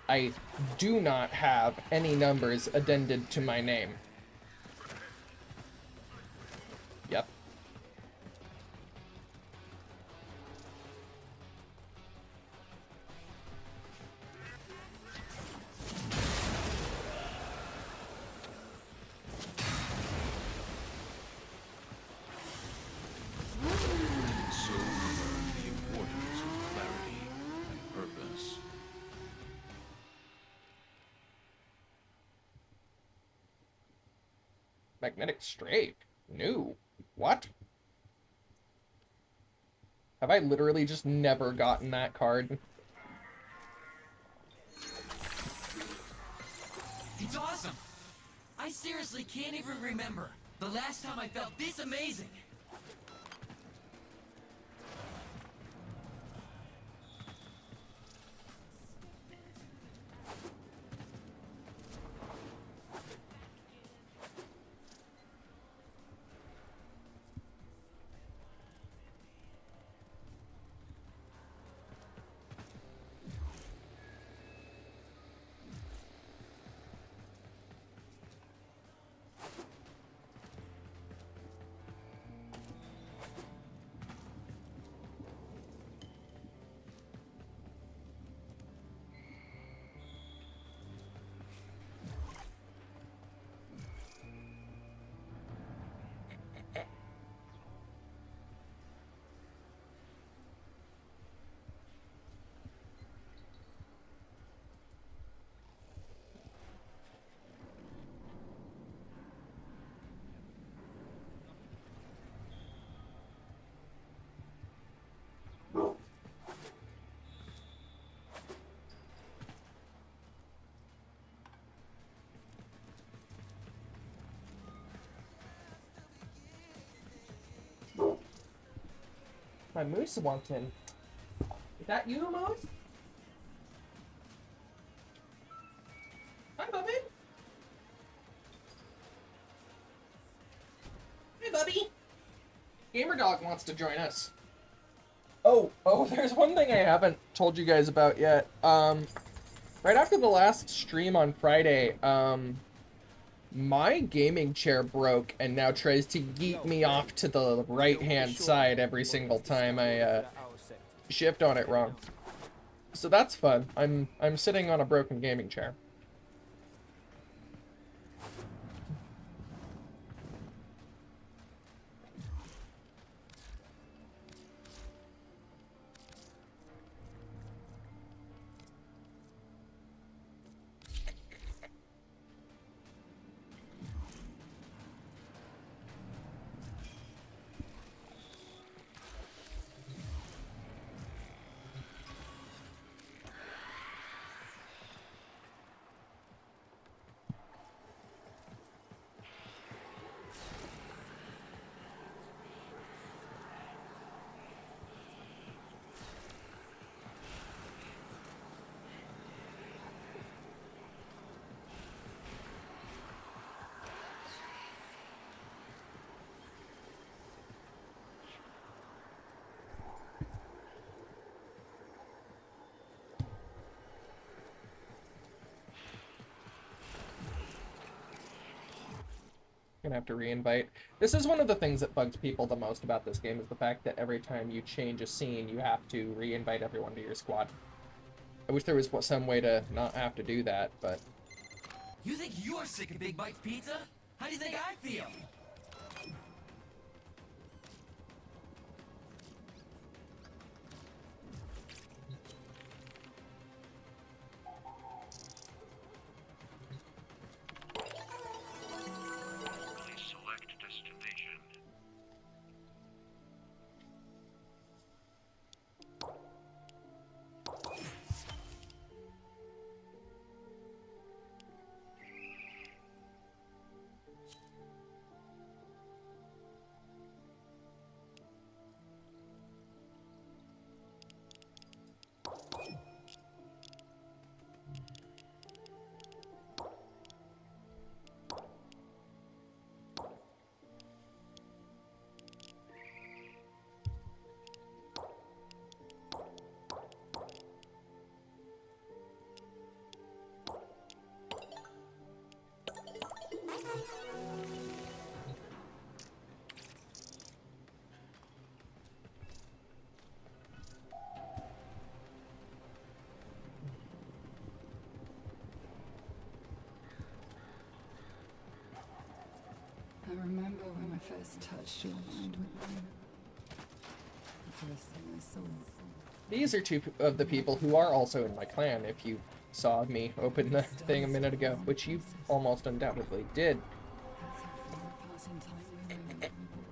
S1: I do not have any numbers addended to my name. Yep.
S3: So we learn the importance of clarity and purpose.
S1: Magnetic Strafe. New. What? Have I literally just never gotten that card?
S6: It's awesome! I seriously can't even remember the last time I felt this amazing!
S1: My moose wanting. Is that you, Moose? Hi, Bubby. Hey, Bubby. Gamer Dog wants to join us. Oh, there's one thing I haven't told you guys about yet. Right after the last stream on Friday, my gaming chair broke and now tries to yeet me off to the right-hand side every single time I shift on it wrong. So that's fun. I'm sitting on a broken gaming chair. Gonna have to re-invite. This is one of the things that bugs people the most about this game, is the fact that every time you change a scene, you have to re-invite everyone to your squad. I wish there was some way to not have to do that, but...
S6: You think you're sick of Big Bite's pizza? How do you think I feel?
S3: Please select destination.
S7: remember when I first touched your mind with them. The first thing I saw.
S1: These are two of the people who are also in my clan, if you saw me open the thing a minute ago, which you almost undoubtedly did.
S7: That's how far apart in time we were when we were born.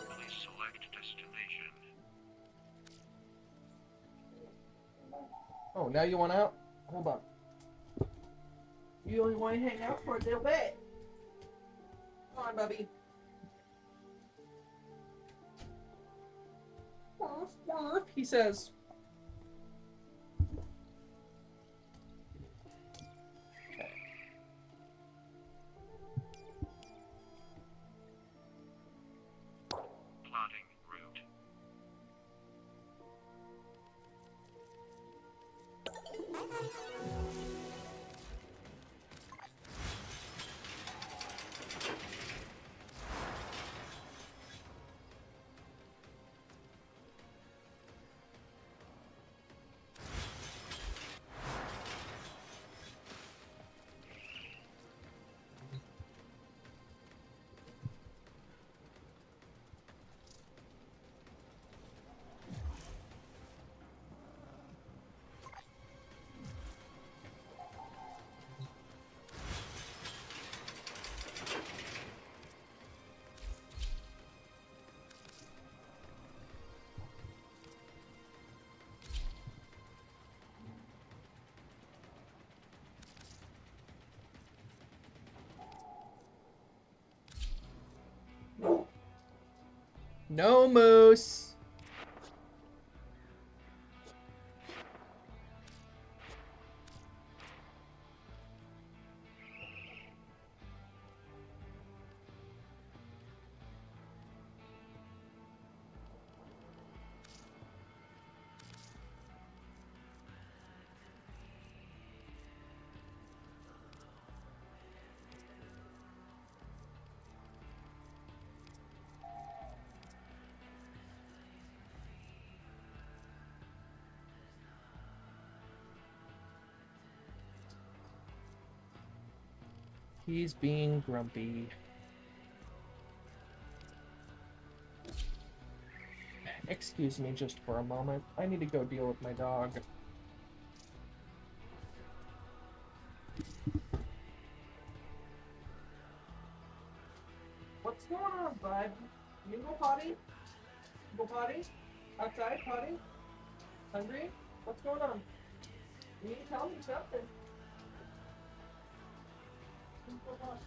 S3: Please select destination.
S1: Oh, now you want out? Hold on. You only want to hang out for a little bit. Come on, Bubby. Warf, warf, he says.
S3: Plotting route.
S1: No moose. He's being grumpy. Excuse me just for a moment. I need to go deal with my dog. What's going on, bud? You go potty? Go potty? Outside potty? Hungry? What's going on? You need to tell me something. Go potty.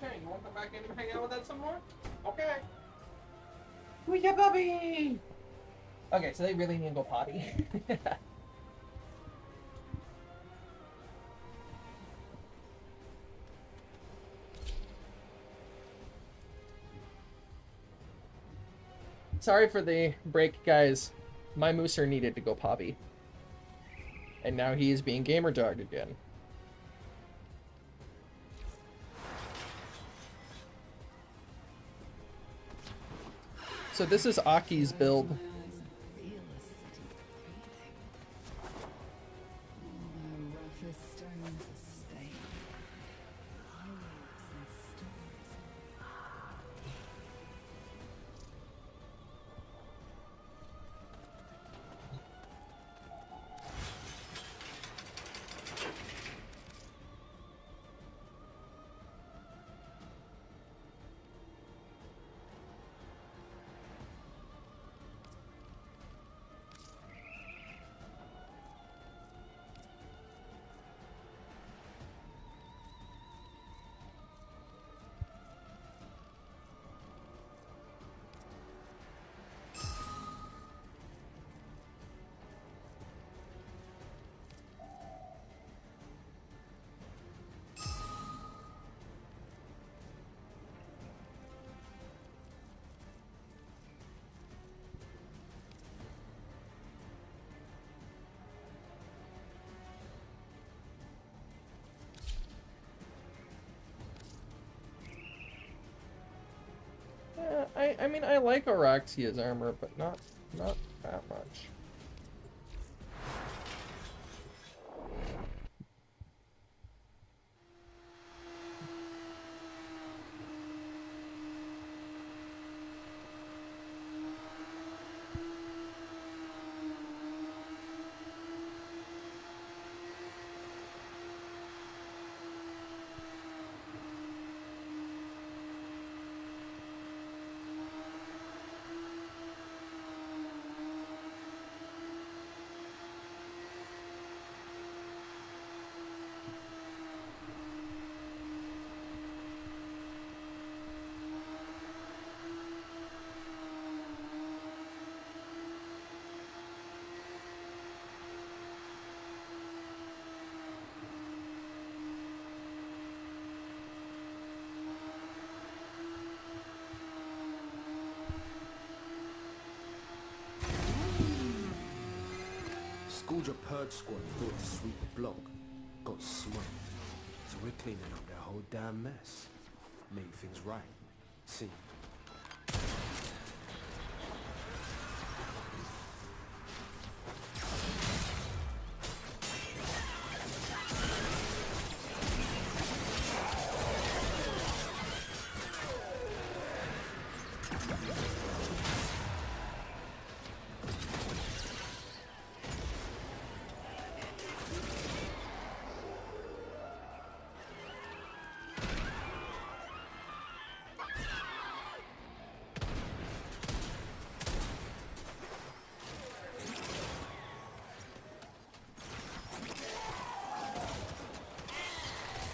S1: Okay, you want to come back in and hang out with us some more? Okay. We get puppy! Okay, so they really need to go potty. Sorry for the break, guys. My mooser needed to go potty. And now he is being gamer dogged again. So this is Aki's build.
S7: My eyes are real as city breathing. All the roughest stones are stained. Hopes and stories.
S1: I mean, I like Araxia's armor, but not that much.
S4: Scourger Purge Squad thought to sweep the block. Got smoked. So we're cleaning up that whole damn mess. Make things right. See.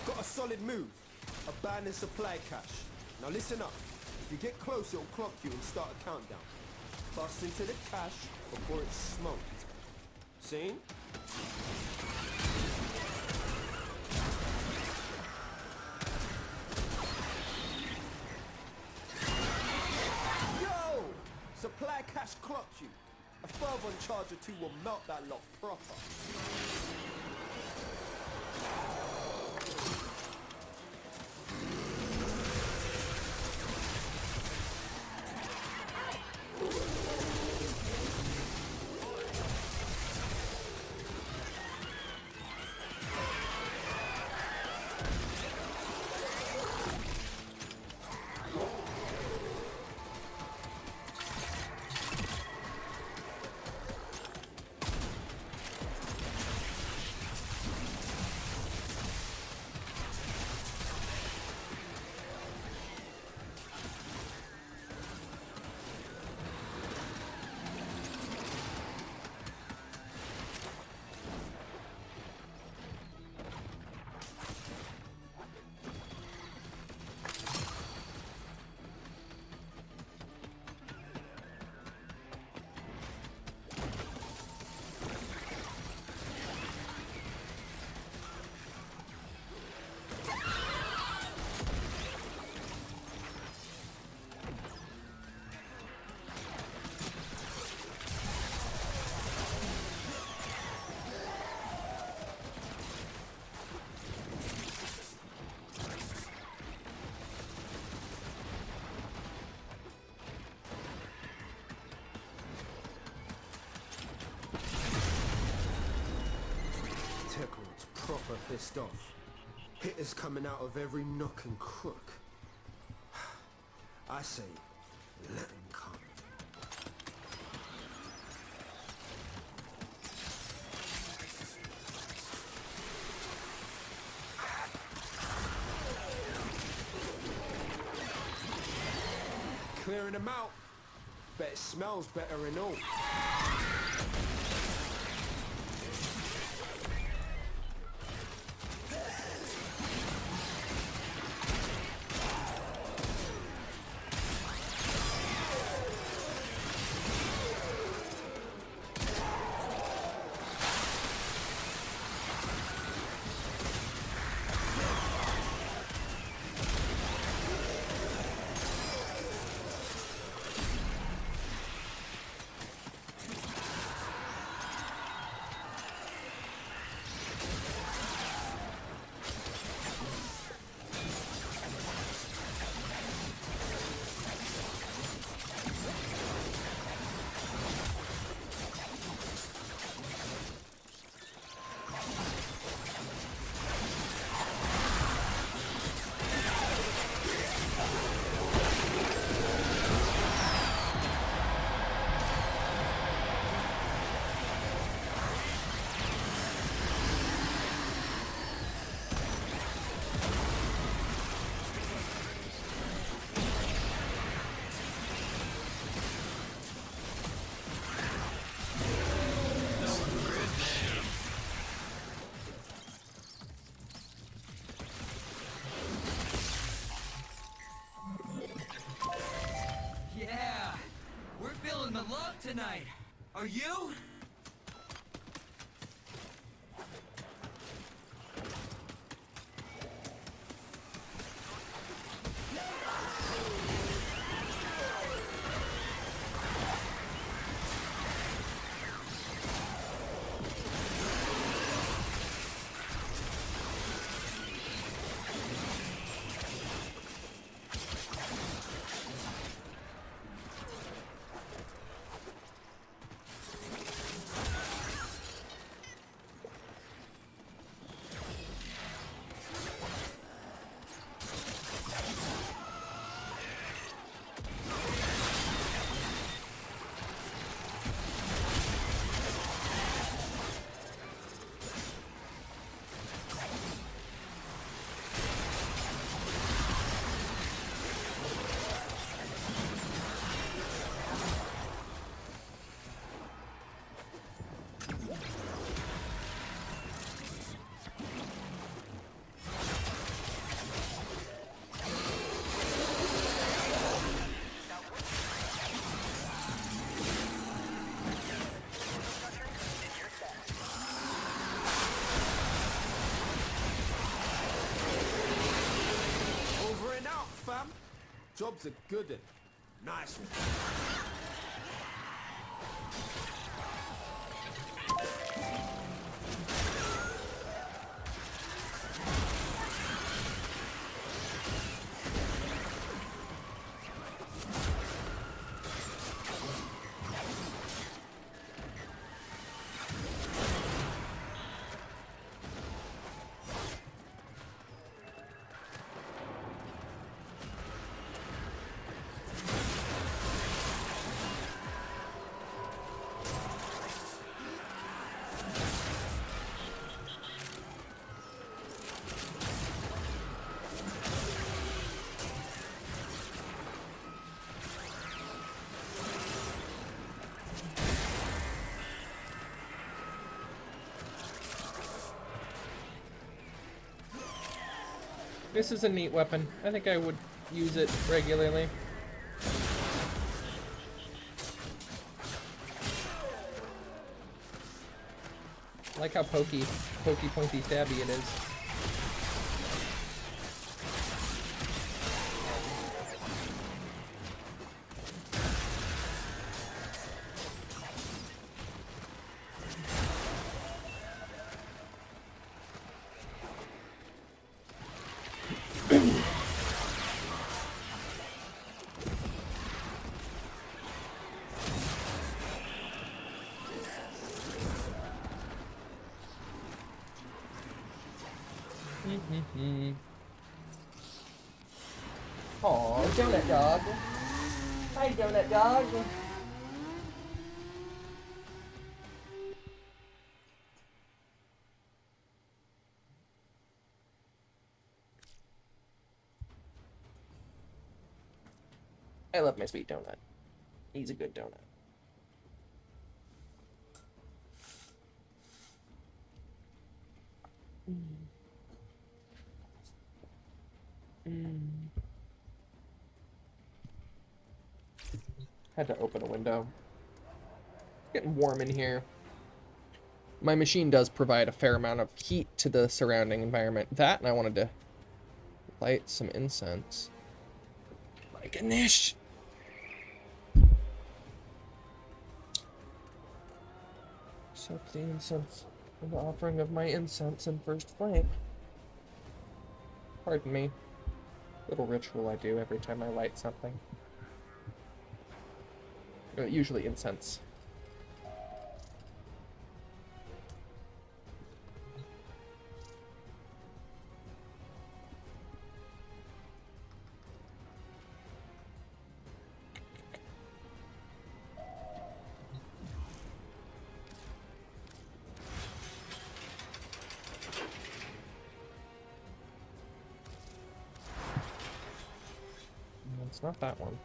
S4: Got a solid move. Abandoned supply cache. Now listen up. If you get close, it'll clock you and start a countdown. Bust into the cache before it's smoked. Seen? Yo! Supply cache clocked you. A fervent charge or two will melt that lot proper. tech lord's proper pissed off. Hitters coming out of every nook and crook. I say, let him come. Clearing them out. Bet it smells better and all.
S6: Yeah, we're feeling the love tonight. Are you?
S4: Over and out, fam. Job's a good one. Nice one.
S1: This is a neat weapon. I think I would use it regularly. I like how pokey, pointy, stabby it is. Aw, donut dog. Hi, donut dog. I love my sweet donut. He's a good donut. Had to open a window. It's getting warm in here. My machine does provide a fair amount of heat to the surrounding environment. That, and I wanted to light some incense. Like a niche. Accept the incense and the offering of my incense and first flame. Pardon me. Little ritual I do every time I light something. Usually incense. No, it's not that one.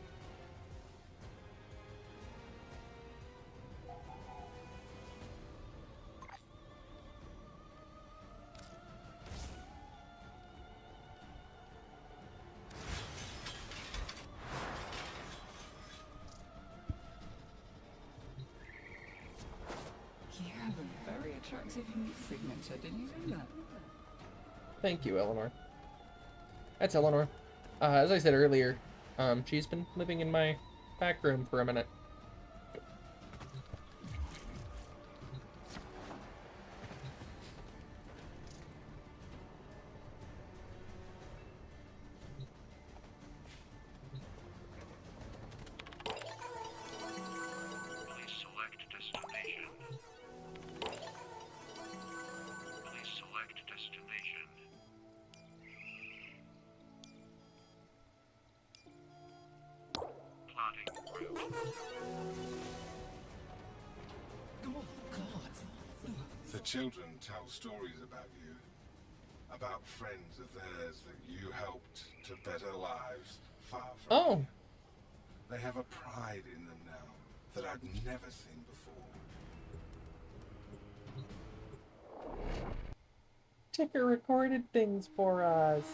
S7: You have a very attractive unique signature, didn't you know that?
S1: Thank you, Eleanor. That's Eleanor. As I said earlier, she's been living in my back room for a minute.
S3: Please select destination. Please select destination. Plotting route.
S7: Oh, God.
S8: The children tell stories about you, about friends of theirs that you helped to better lives far from
S1: Oh,
S8: here. They have a pride in them now that I'd never seen before.
S1: Ticker recorded things for us.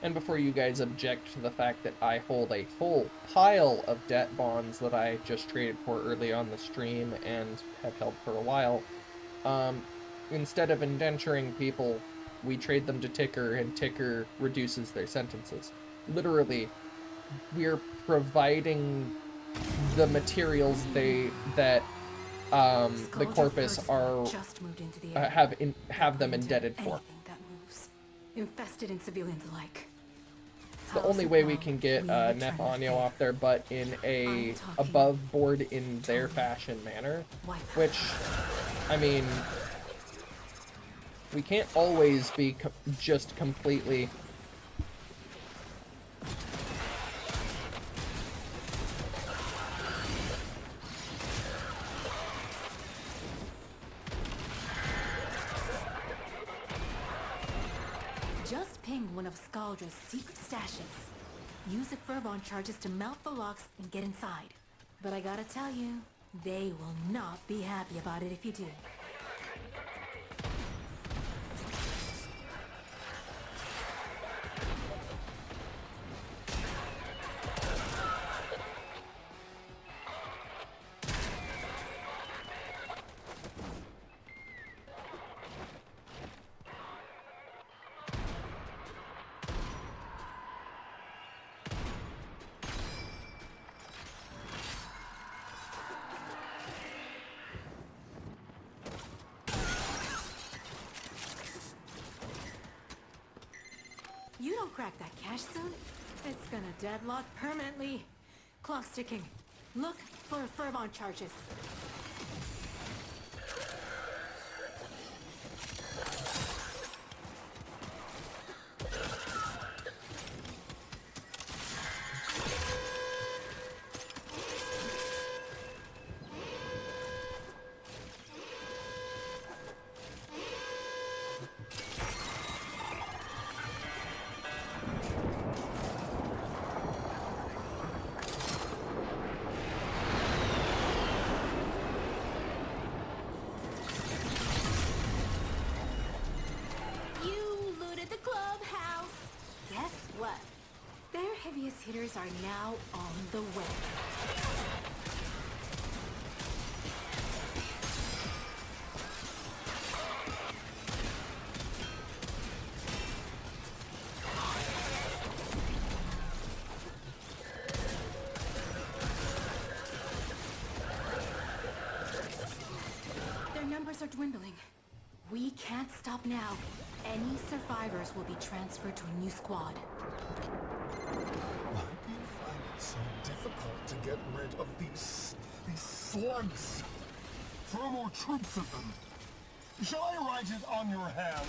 S1: And before you guys object to the fact that I hold a whole pile of debt bonds that I just traded for early on the stream and have held for a while, instead of indenturing people, we trade them to Ticker, and Ticker reduces their sentences. Literally, we're providing the materials that the corpus are
S9: just moved into the area.
S1: have them indebted for.
S9: Anything that moves, infested in civilians alike.
S1: The only way we can get Nefanyo off their butt in a above board in their fashion manner, which, I mean, we can't always be just completely
S9: Just ping one of Skaldra's secret stashes. Use the fervon charges to melt the locks and get inside. But I gotta tell you, they will not be happy about it if you do. crack that cache soon, it's gonna deadlock permanently. Clock's ticking. Look for Fervon charges. Heaviest hitters are now on the way. Their numbers are dwindling. We can't stop now. Any survivors will be transferred to a new squad.
S8: Why do you find it so difficult to get rid of these slugs? Throw more troops at them. Shall I write it on your hand?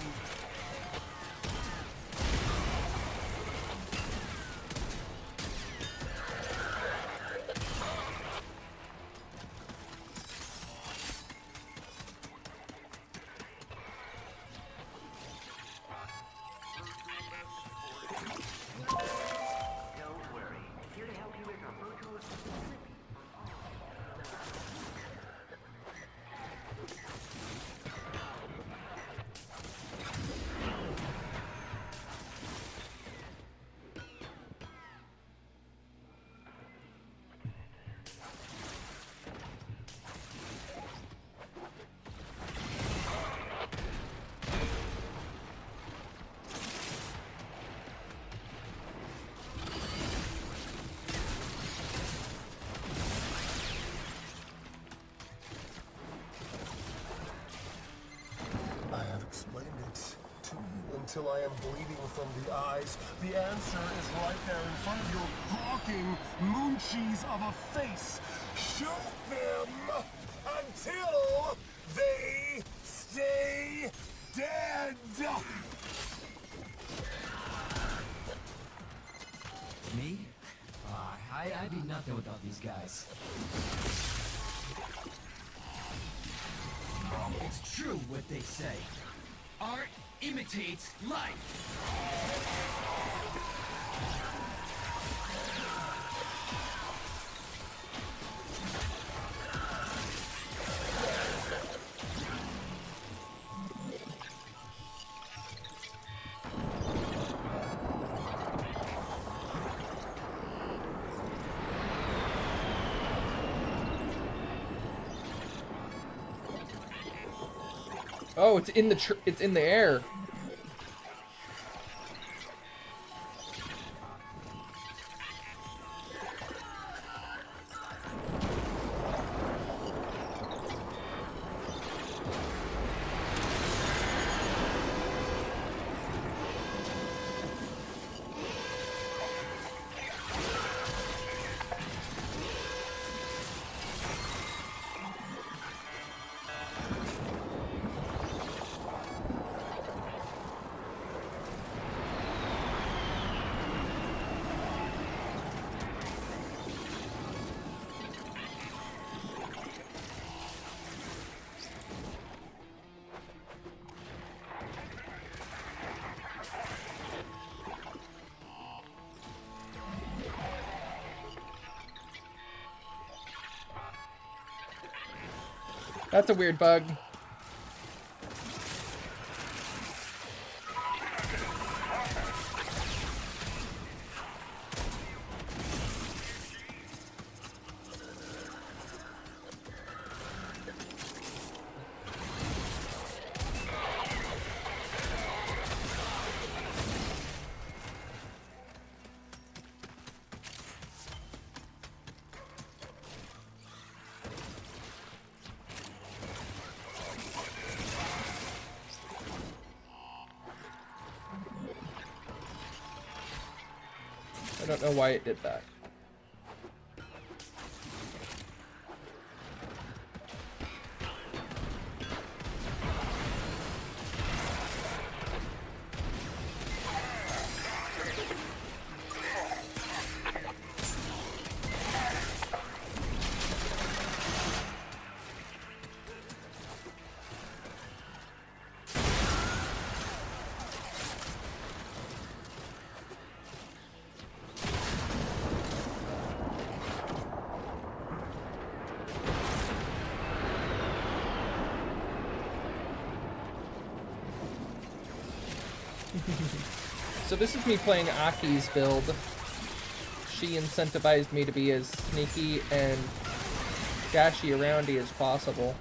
S8: Until I am bleeding from the eyes. The answer is right there in front of your gawking moon cheese of a face. Shoot them until they stay dead.
S6: Me? I'd be nothing without these guys. It's true what they say. Art imitates life.
S1: Oh, it's in the air. That's a weird bug. don't know why it did that. So this is me playing Aki's build. She incentivized me to be as sneaky and dashy aroundy as possible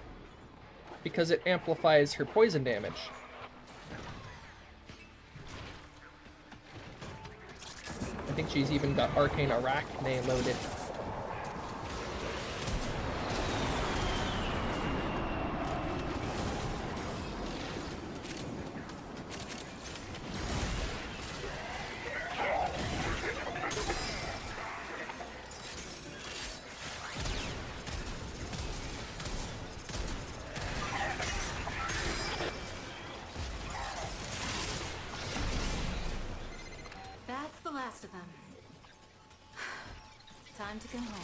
S1: because it amplifies her poison damage. I think she's even got Arcane Arachne loaded.
S9: That's the last of them. Time to come home.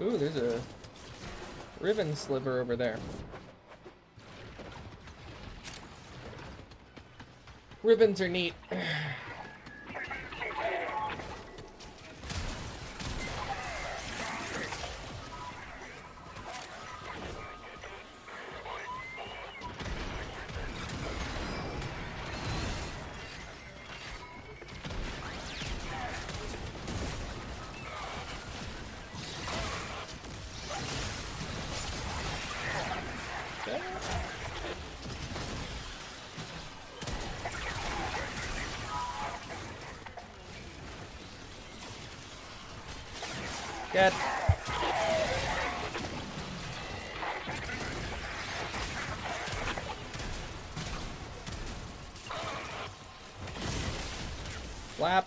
S1: Ooh, there's a ribbon sliver over there. Ribbons are neat. Get. Flap.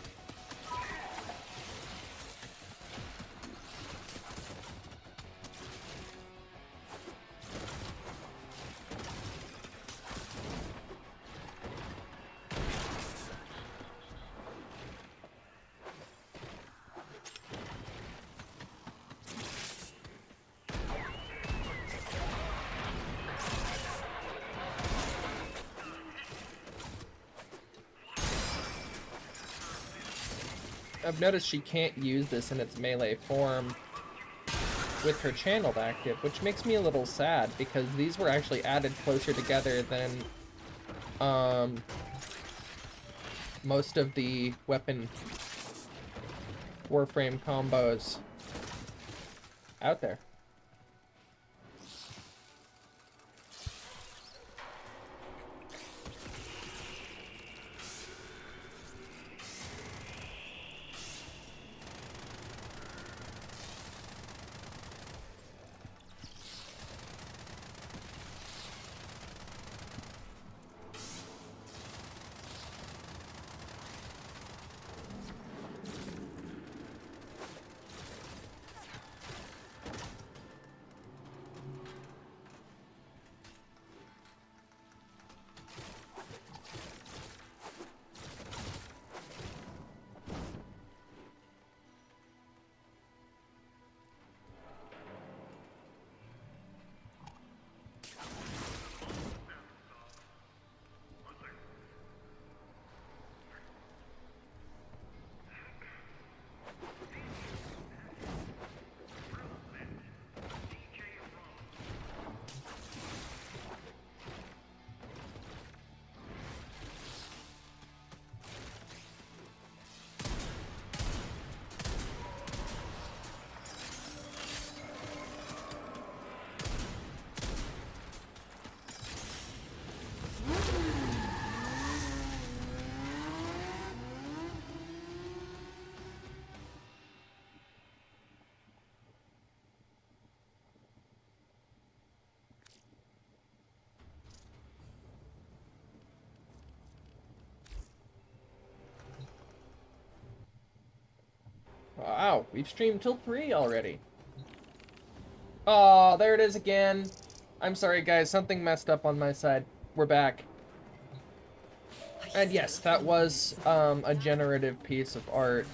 S1: I've noticed she can't use this in its melee form with her channeled active, which makes me a little sad because these were actually added closer together than most of the weapon Warframe combos out there. Wow, we've streamed till 3 already. Oh, there it is again. I'm sorry, guys. Something messed up on my side. We're back. And yes, that was a generative piece of art.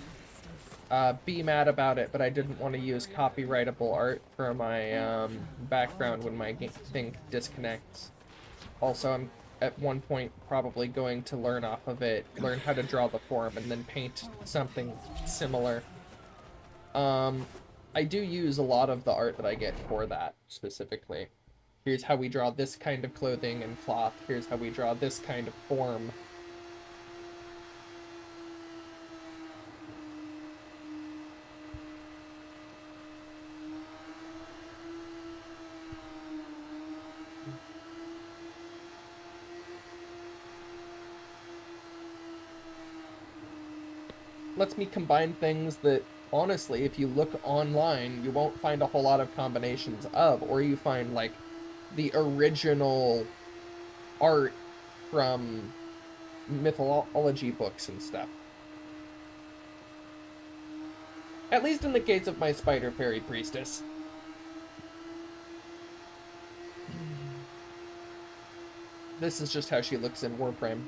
S1: Be mad about it, but I didn't want to use copyrightable art for my background when my thing disconnects. Also, I'm at one point probably going to learn off of it, learn how to draw the form, and then paint something similar. I do use a lot of the art that I get for that, specifically. Here's how we draw this kind of clothing and cloth. Here's how we draw this kind of form. Lets me combine things that, honestly, if you look online, you won't find a whole lot of combinations of, or you find, like, the original art from mythology books and stuff. At least in the case of my Spider Fairy Priestess. This is just how she looks in Warframe.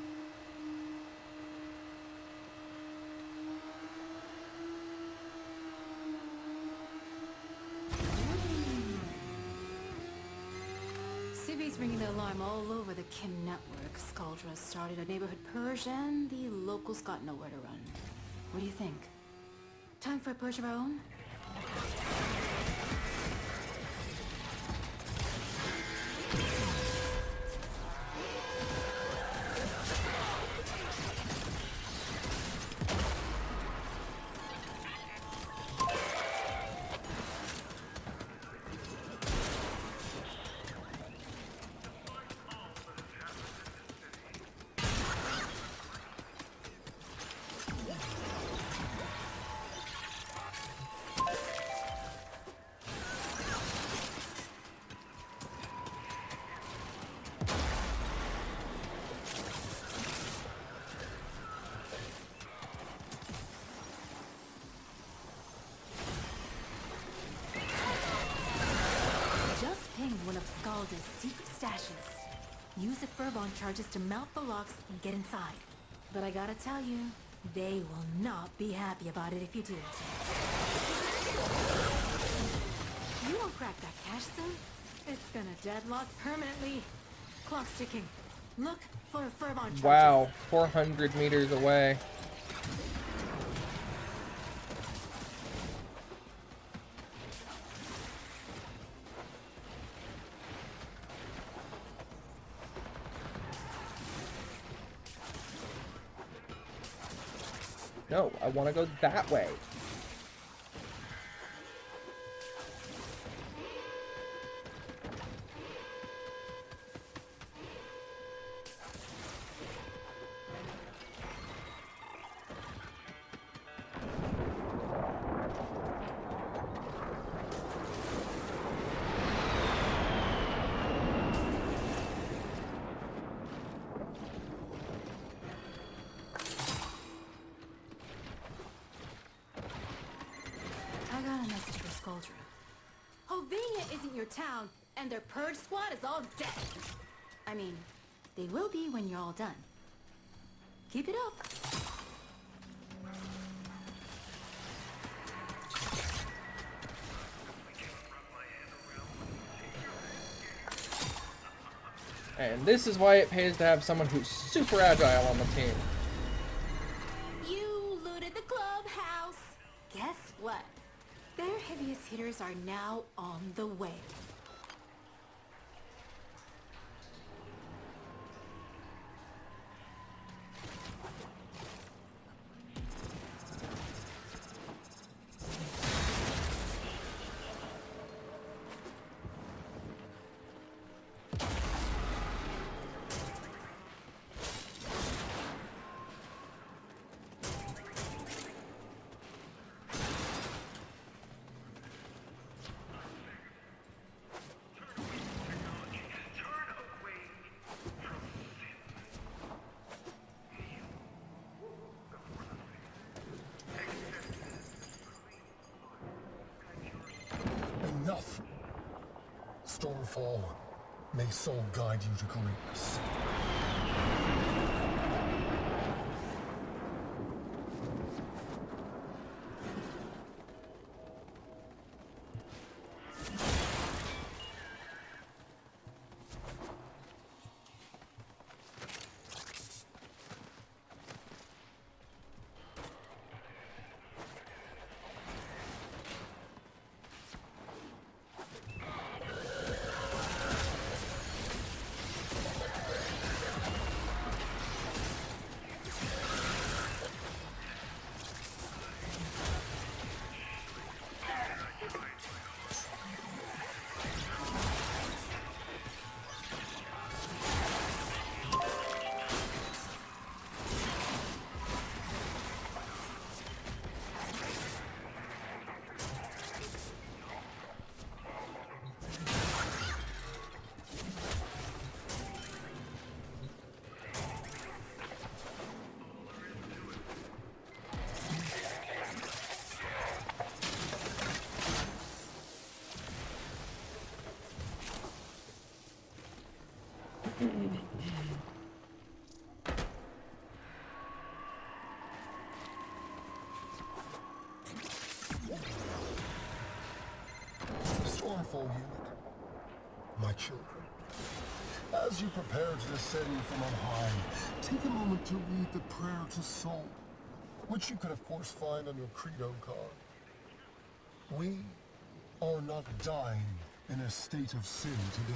S9: Civi's ringing the alarm all over the Kim network. Skuldra started a neighborhood purge and the locals got nowhere to run. What do you think? Time for a purge of our own? One of Skalda's secret stashes. Use the Furbon charges to mount the locks and get inside. But I gotta tell you, they will not be happy about it if you do. You don't crack that cache soon, it's gonna deadlock permanently. Clock's ticking. Look for a Furbon charges.
S1: Wow, 400 meters away. No, I want to go that way.
S9: Hovenia isn't your town, and their purge squad is all dead. I mean, they will be when you're all done. Keep it up.
S1: And this is why it pays to have someone who's super agile on the team.
S9: You looted the clubhouse. Guess what? Their heaviest hitters are now on the way.
S8: enough. Stormfall, may soul guide you to greatness. Stormfall unit, my children, as you prepare to descend from on high, take a moment to read the prayer to soul, which you can of course find on your credo card. We are not dying in a state of sin today.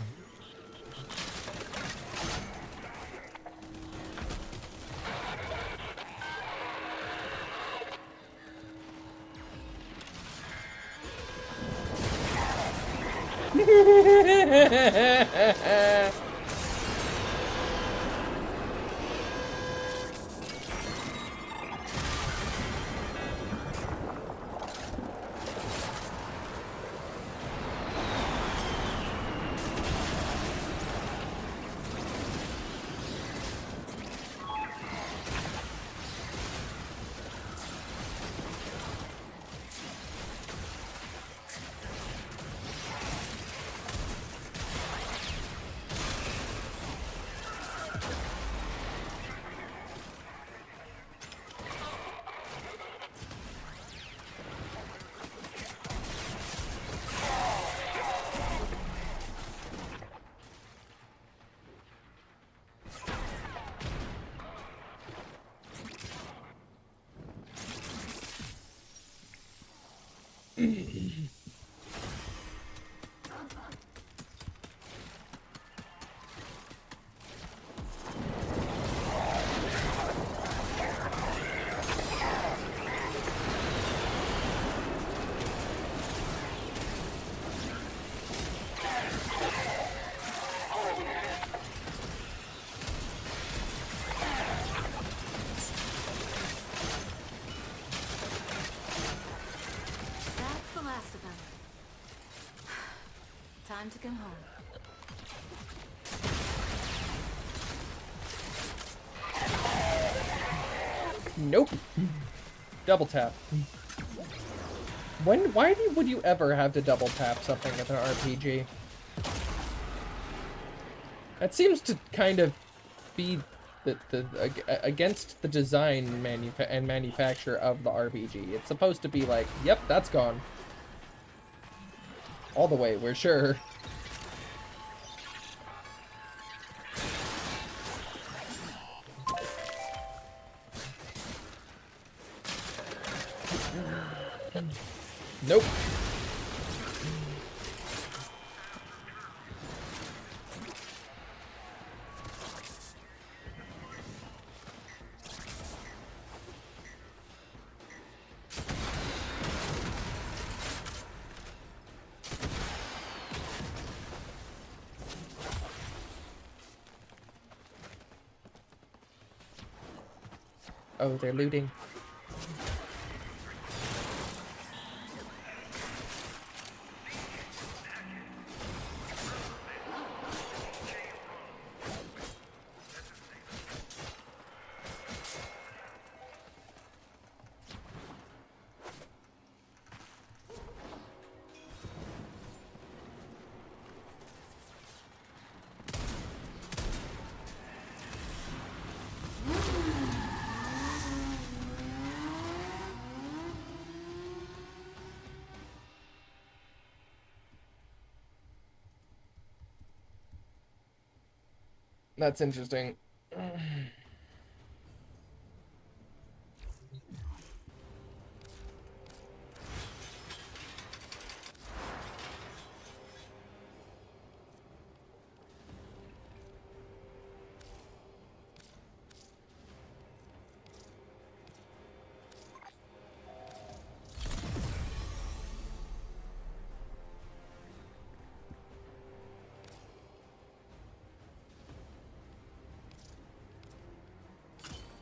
S9: Time to come home.
S1: Nope. Double tap. Would you ever have to double tap something with an RPG? That seems to kind of be against the design and manufacture of the RPG. It's supposed to be like, yep, that's gone. All the way, we're sure. Nope. Oh, they're looting. That's interesting.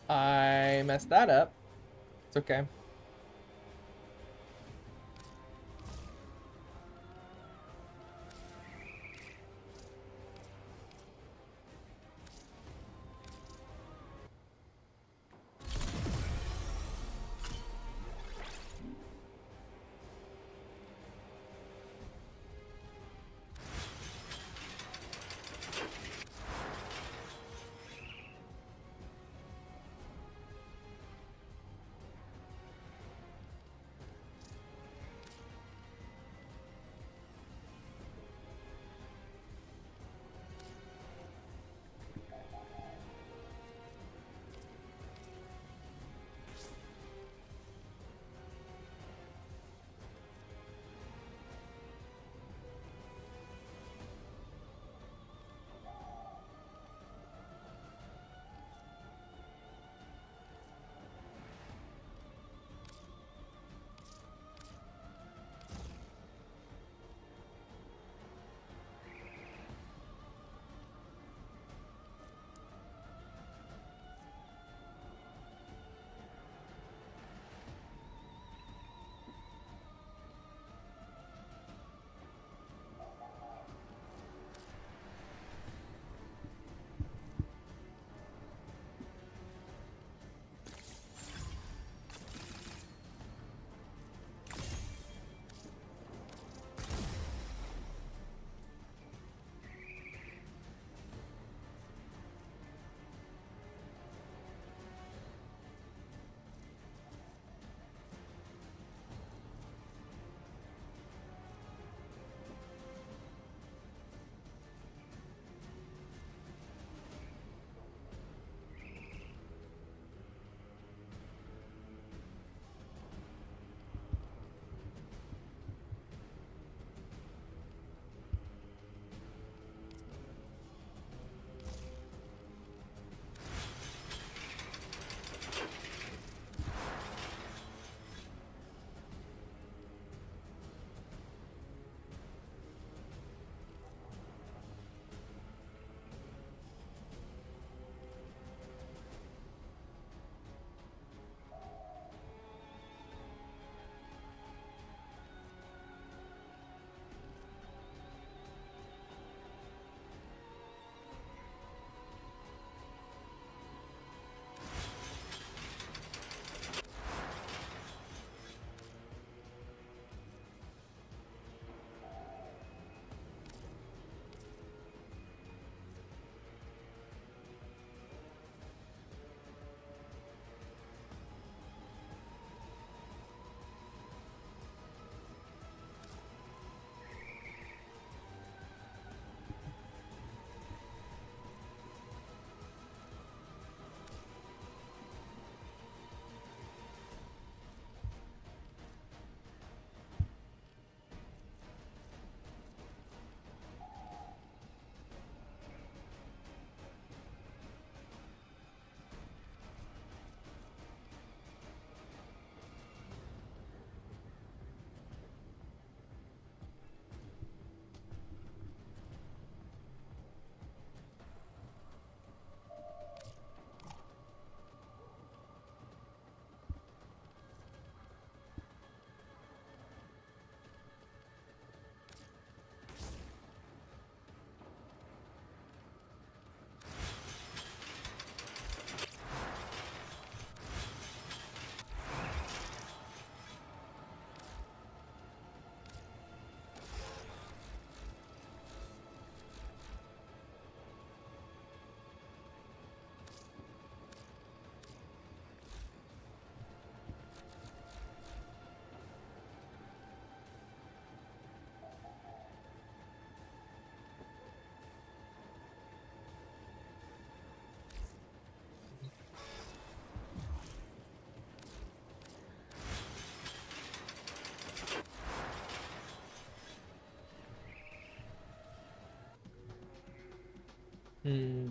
S1: I messed that up. It's okay. Hmm.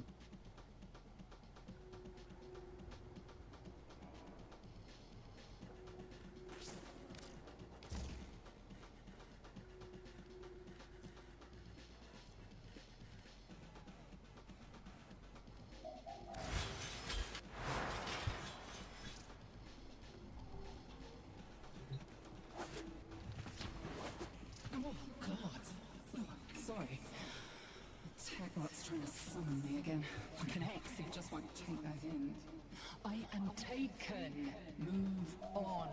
S7: Oh, God. Oh, sorry. Technot's trying to summon me again. Like an ex who just won't take that in. I am taken. Move on.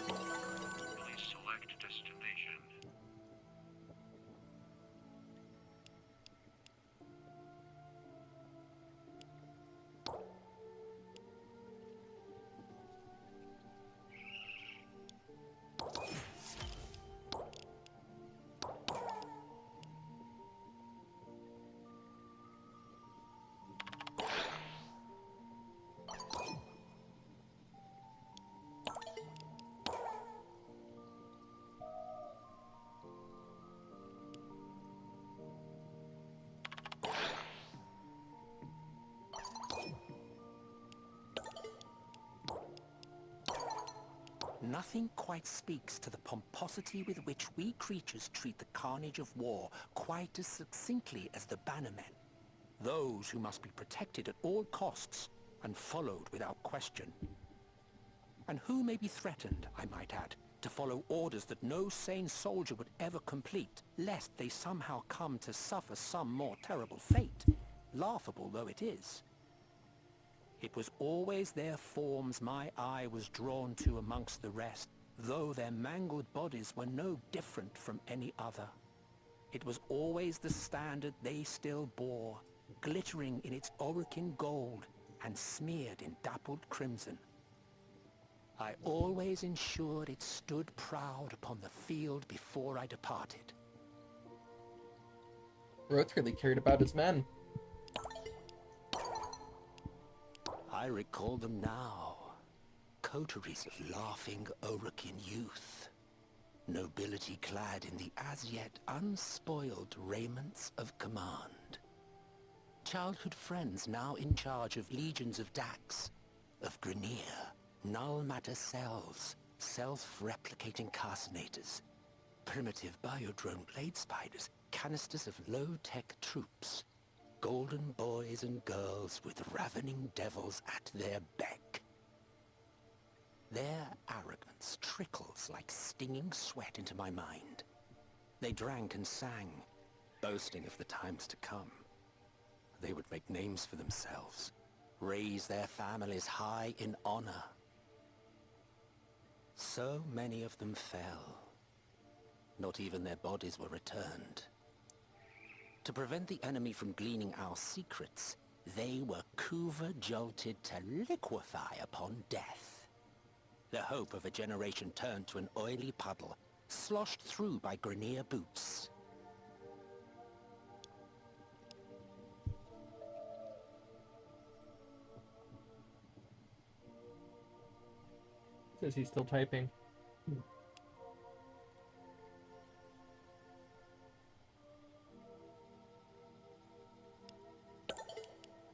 S3: Please select destination.
S10: Nothing quite speaks to the pomposity with which we creatures treat the carnage of war quite as succinctly as the bannermen. Those who must be protected at all costs and followed without question. And who may be threatened, I might add, to follow orders that no sane soldier would ever complete, lest they somehow come to suffer some more terrible fate, laughable though it is. It was always their forms my eye was drawn to amongst the rest, though their mangled bodies were no different from any other. It was always the standard they still bore, glittering in its Orokin gold and smeared in dappled crimson. I always ensured it stood proud upon the field before I departed.
S1: Roth really cared about his men.
S10: I recall them now, coteries of laughing Orokin youth, nobility clad in the as yet unspoiled raiments of command. Childhood friends now in charge of legions of Dax, of Grineer, null matter cells, self-replicating carcinators, primitive biodrone blade spiders, canisters of low-tech troops, golden boys and girls with ravening devils at their beck. Their arrogance trickles like stinging sweat into my mind. They drank and sang, boasting of the times to come. They would make names for themselves, raise their families high in honor. So many of them fell. Not even their bodies were returned. To prevent the enemy from gleaning our secrets, they were Kuva-jolted to liquefy upon death. The hope of a generation turned to an oily puddle, sloshed through by Grineer boots.
S1: Says he's still typing.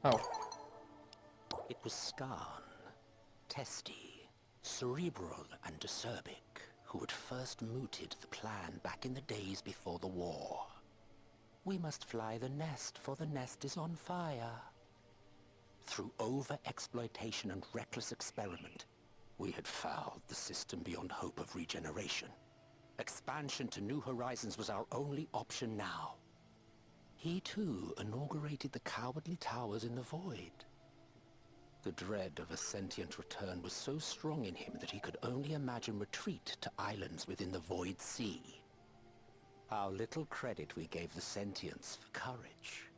S1: Oh.
S10: It was Skarn, testy, cerebral and acerbic, who had first mooted the plan back in the days before the war. We must fly the nest, for the nest is on fire. Through over-exploitation and reckless experiment, we had fouled the system beyond hope of regeneration. Expansion to new horizons was our only option now. He too inaugurated the cowardly towers in the void. The dread of a sentient return was so strong in him that he could only imagine retreat to islands within the void sea. How little credit we gave the sentients for courage.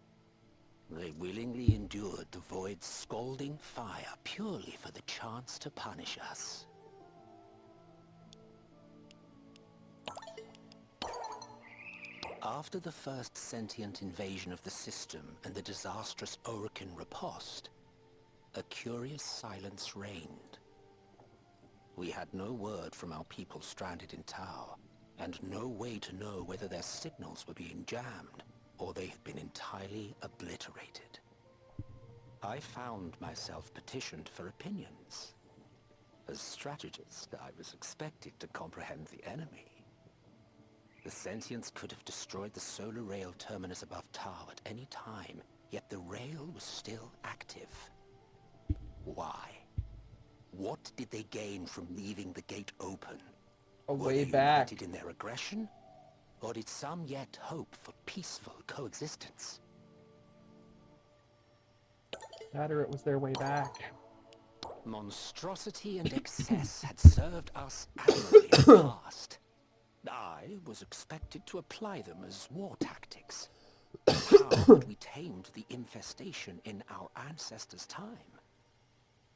S10: They willingly endured the void's scalding fire purely for the chance to punish us. After the first sentient invasion of the system and the disastrous Orokin riposte, a curious silence reigned. We had no word from our people stranded in Tau, and no way to know whether their signals were being jammed, or they've been entirely obliterated. I found myself petitioned for opinions. As strategist, I was expected to comprehend the enemy. The sentients could have destroyed the solar rail terminus above Tau at any time, yet the rail was still active. Why? What did they gain from leaving the gate open?
S1: A
S10: Were
S1: way
S10: they
S1: back.
S10: united in their aggression? Or did some yet hope for peaceful coexistence?
S1: Matter it was their way back.
S10: Monstrosity and excess had served us admirably in the past. I was expected to apply them as war tactics. How had we tamed the infestation in our ancestors' time?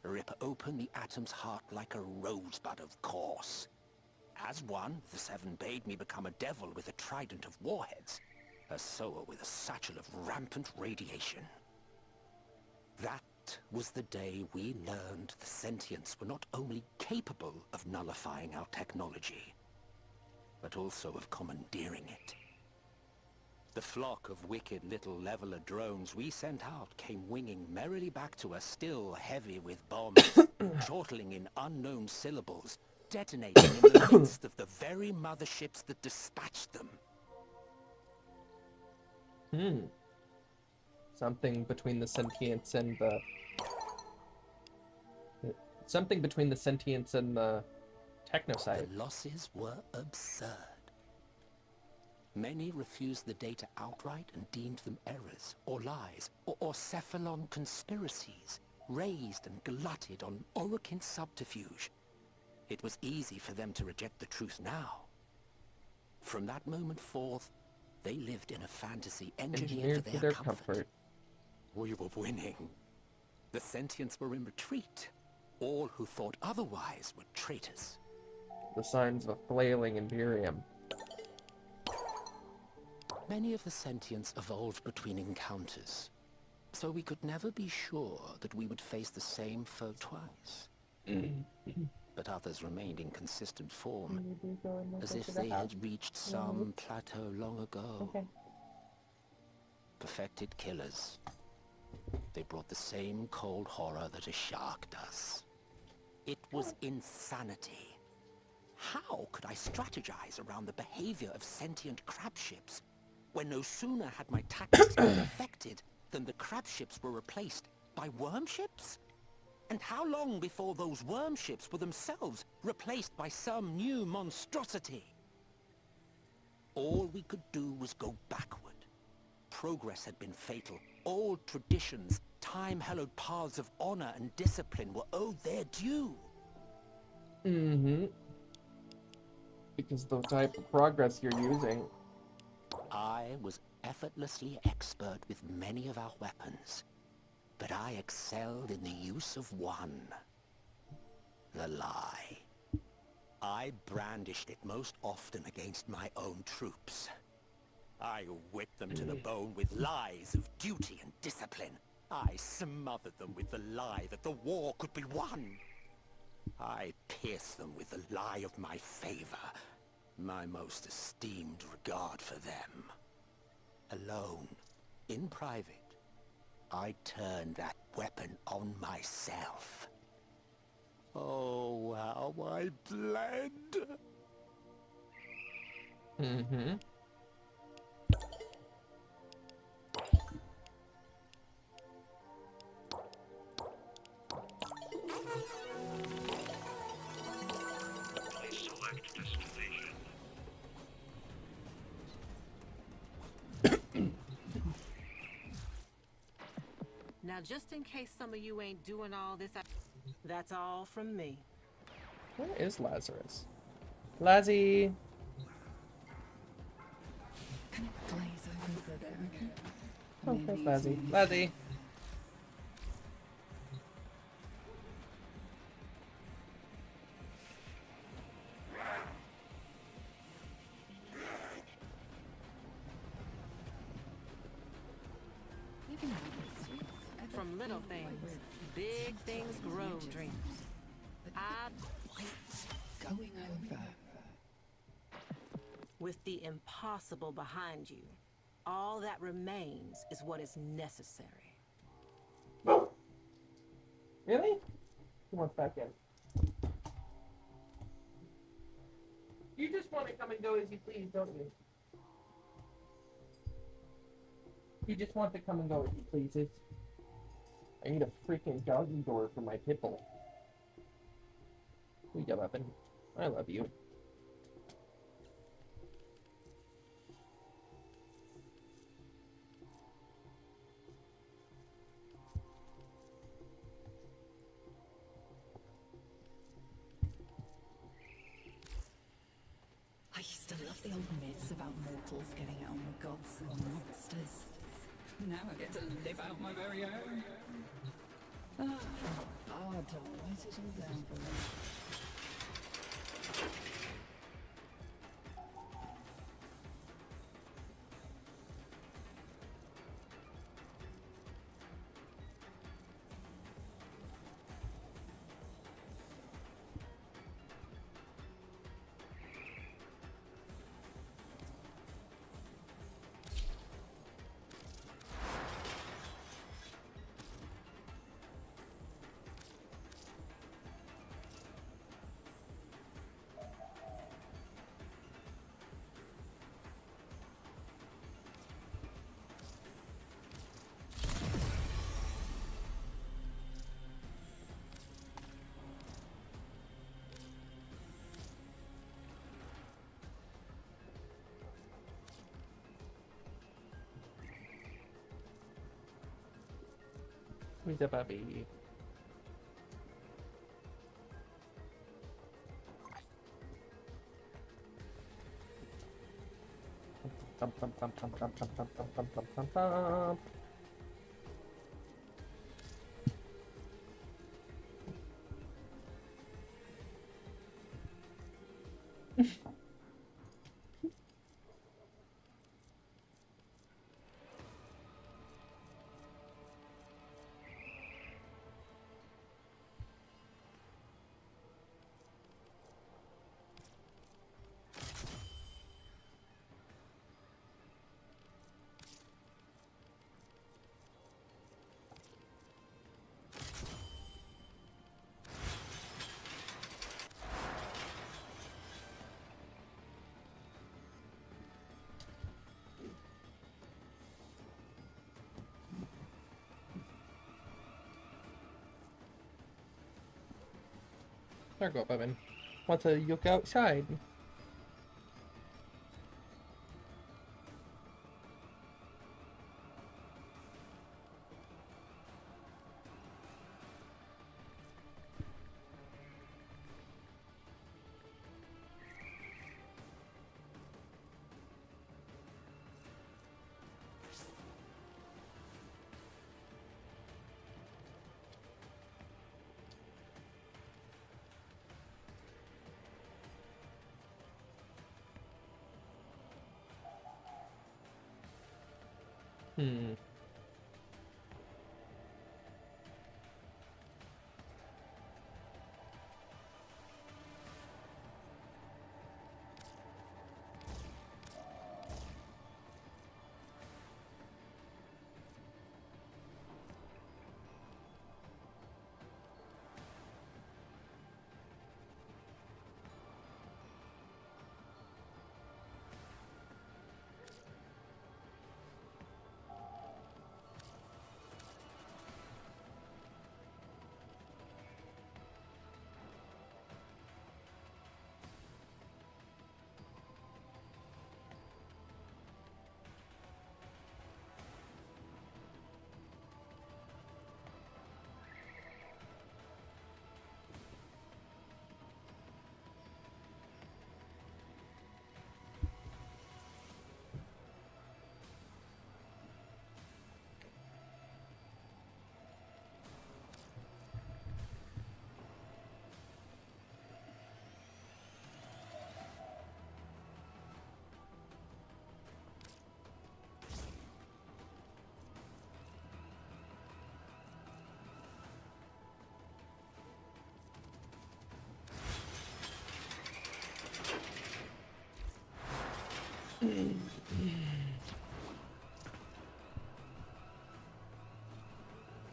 S10: Rip open the atom's heart like a rosebud, of course. As one, the Seven bade me become a devil with a trident of warheads, a sower with a satchel of rampant radiation. That was the day we learned the sentients were not only capable of nullifying our technology, but also of commandeering it. The flock of wicked little leveler drones we sent out came winging merrily back to us, still heavy with bombs, chortling in unknown syllables, detonating in the midst of the very motherships that dispatched them.
S1: Something between the sentience and the... Something between the sentience and the technocide.
S10: The losses were absurd. Many refused the data outright and deemed them errors, or lies, or Cephalon conspiracies, raised and glutted on Orokin subterfuge. It was easy for them to reject the truth now. From that moment forth, they lived in a fantasy engineered for their comfort. We were winning. The sentients were in retreat. All who thought otherwise were traitors.
S1: The signs of a flailing Imperium.
S10: Many of the sentients evolved between encounters, so we could never be sure that we would face the same foe twice. But others remained in consistent form, as if they had reached some plateau long ago. Perfected killers. They brought the same cold horror that a shark does. It was insanity. How could I strategize around the behavior of sentient crab ships, when no sooner had my tactics been perfected than the crab ships were replaced by worm ships? And how long before those worm ships were themselves replaced by some new monstrosity? All we could do was go backward. Progress had been fatal. Old traditions, time-hallowed paths of honor and discipline were owed their due.
S1: Because the type of progress you're using.
S10: I was effortlessly expert with many of our weapons, but I excelled in the use of one. The lie. I brandished it most often against my own troops. I whipped them to the bone with lies of duty and discipline. I smothered them with the lie that the war could be won. I pierced them with the lie of my favor, my most esteemed regard for them. Alone, in private, I turned that weapon on myself. Oh, how I bled!
S11: Now, just in case some of you ain't doing all this, that's all from me.
S1: Where is Lazarus? Lazzy!
S7: Can it glaze over for a bit, okay?
S1: Oh, there's Lazzy. Lazzy!
S11: From little things, big things grow, dreamers.
S7: Going over.
S11: With the impossible behind you, All that remains is what is necessary.
S1: Really? He wants back in. You just want to come and go as you please, don't you? You just want to come and go as you pleases. I need a freaking doggy door for my pitbull. We go up and I love you.
S7: I used to love the old myths about mortals getting out on the gods and monsters. Now I get to live out my very own. Hard to write it all down for me.
S1: Who's a puppy? Thump, thump, thump, thump, thump, thump, thump, thump, thump, thump, thump, thump. There go, Bubin. Want to look outside? Hmm.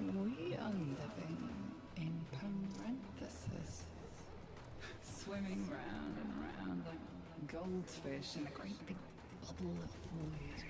S7: We underling in parenthesis. Swimming round and round like goldfish in a great big bubble of fluid.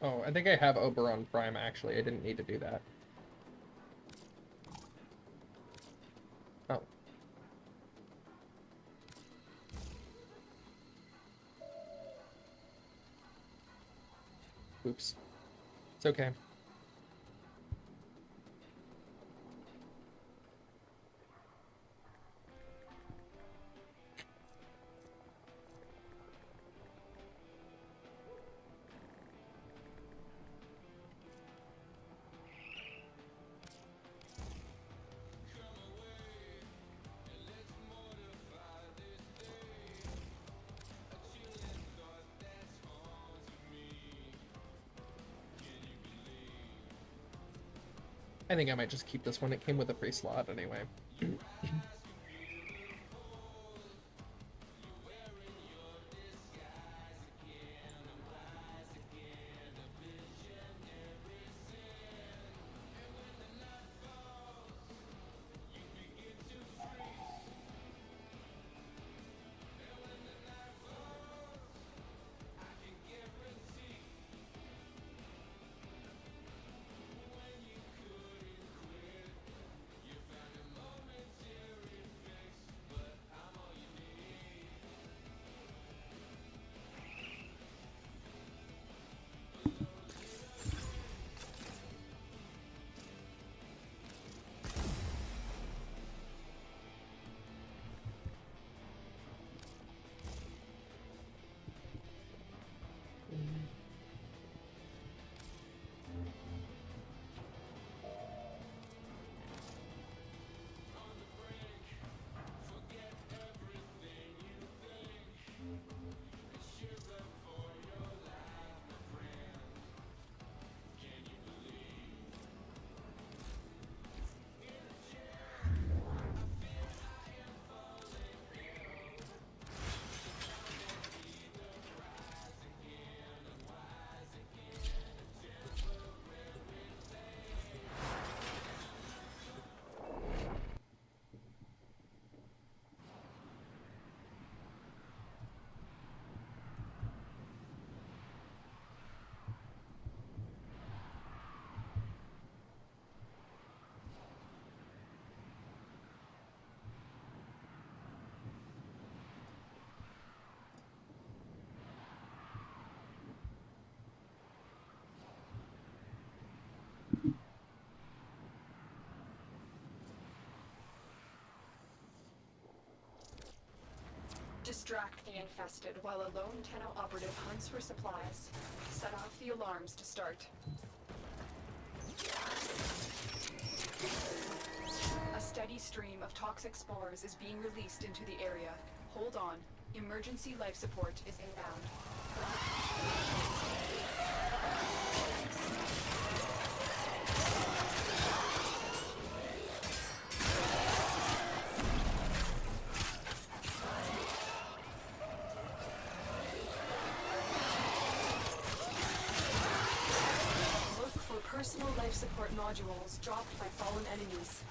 S1: Oh, I think I have Oberon Prime, actually. I didn't need to do that. Oh. Oops. It's okay. I think I might just keep this one. It came with a free slot anyway.
S7: Distract the infested while a lone Tenno operative hunts for supplies. Set off the alarms to start. A steady stream of toxic spores is being released into the area. Hold on. Emergency life support is inbound. Personal life support modules dropped by fallen enemies.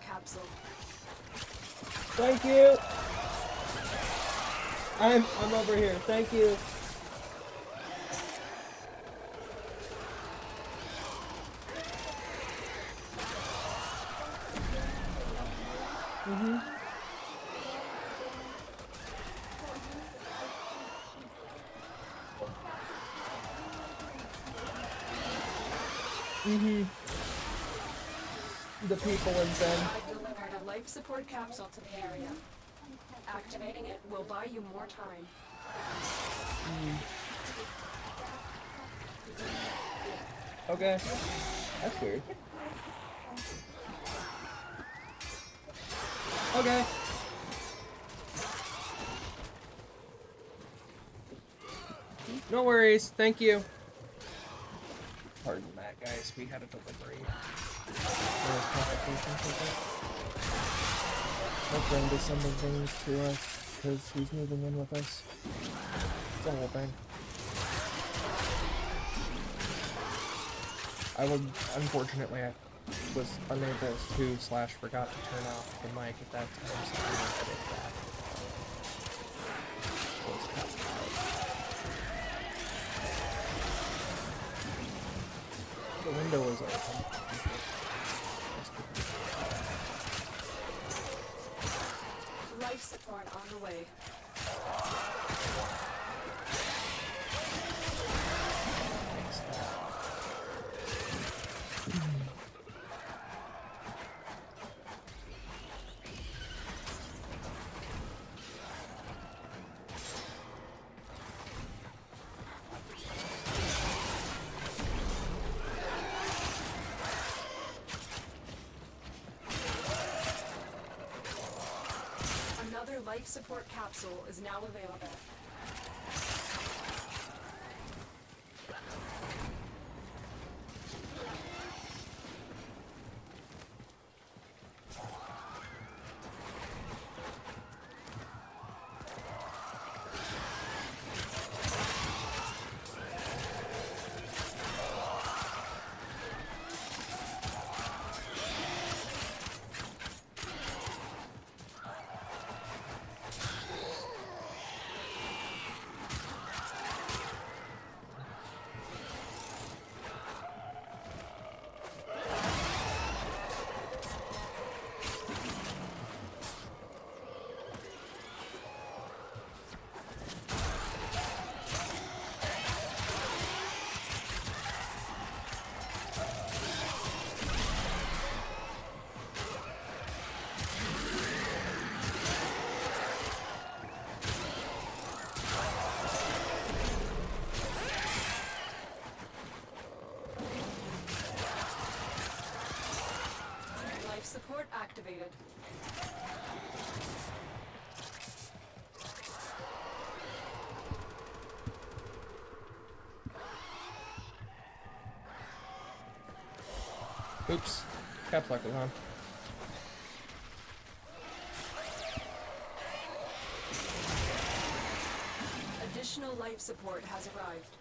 S7: Capsule.
S1: Thank you. I'm over here. Thank you. The people in bed.
S7: I've delivered a life support capsule to the area. Activating it will buy you more time.
S1: Okay. That's weird. Okay. No worries. Thank you. Pardon that, guys. We had a delivery. My friend is sending things to us because he's moving in with us. It's a whole thing. Unfortunately, I was unable to / forgot to turn off the mic at that time, so I'm gonna edit that. Was cut out. The window is open.
S7: Life support on the way. Another life support capsule is now available. Support activated.
S1: Oops. Caps lock was on.
S7: Additional life support has arrived.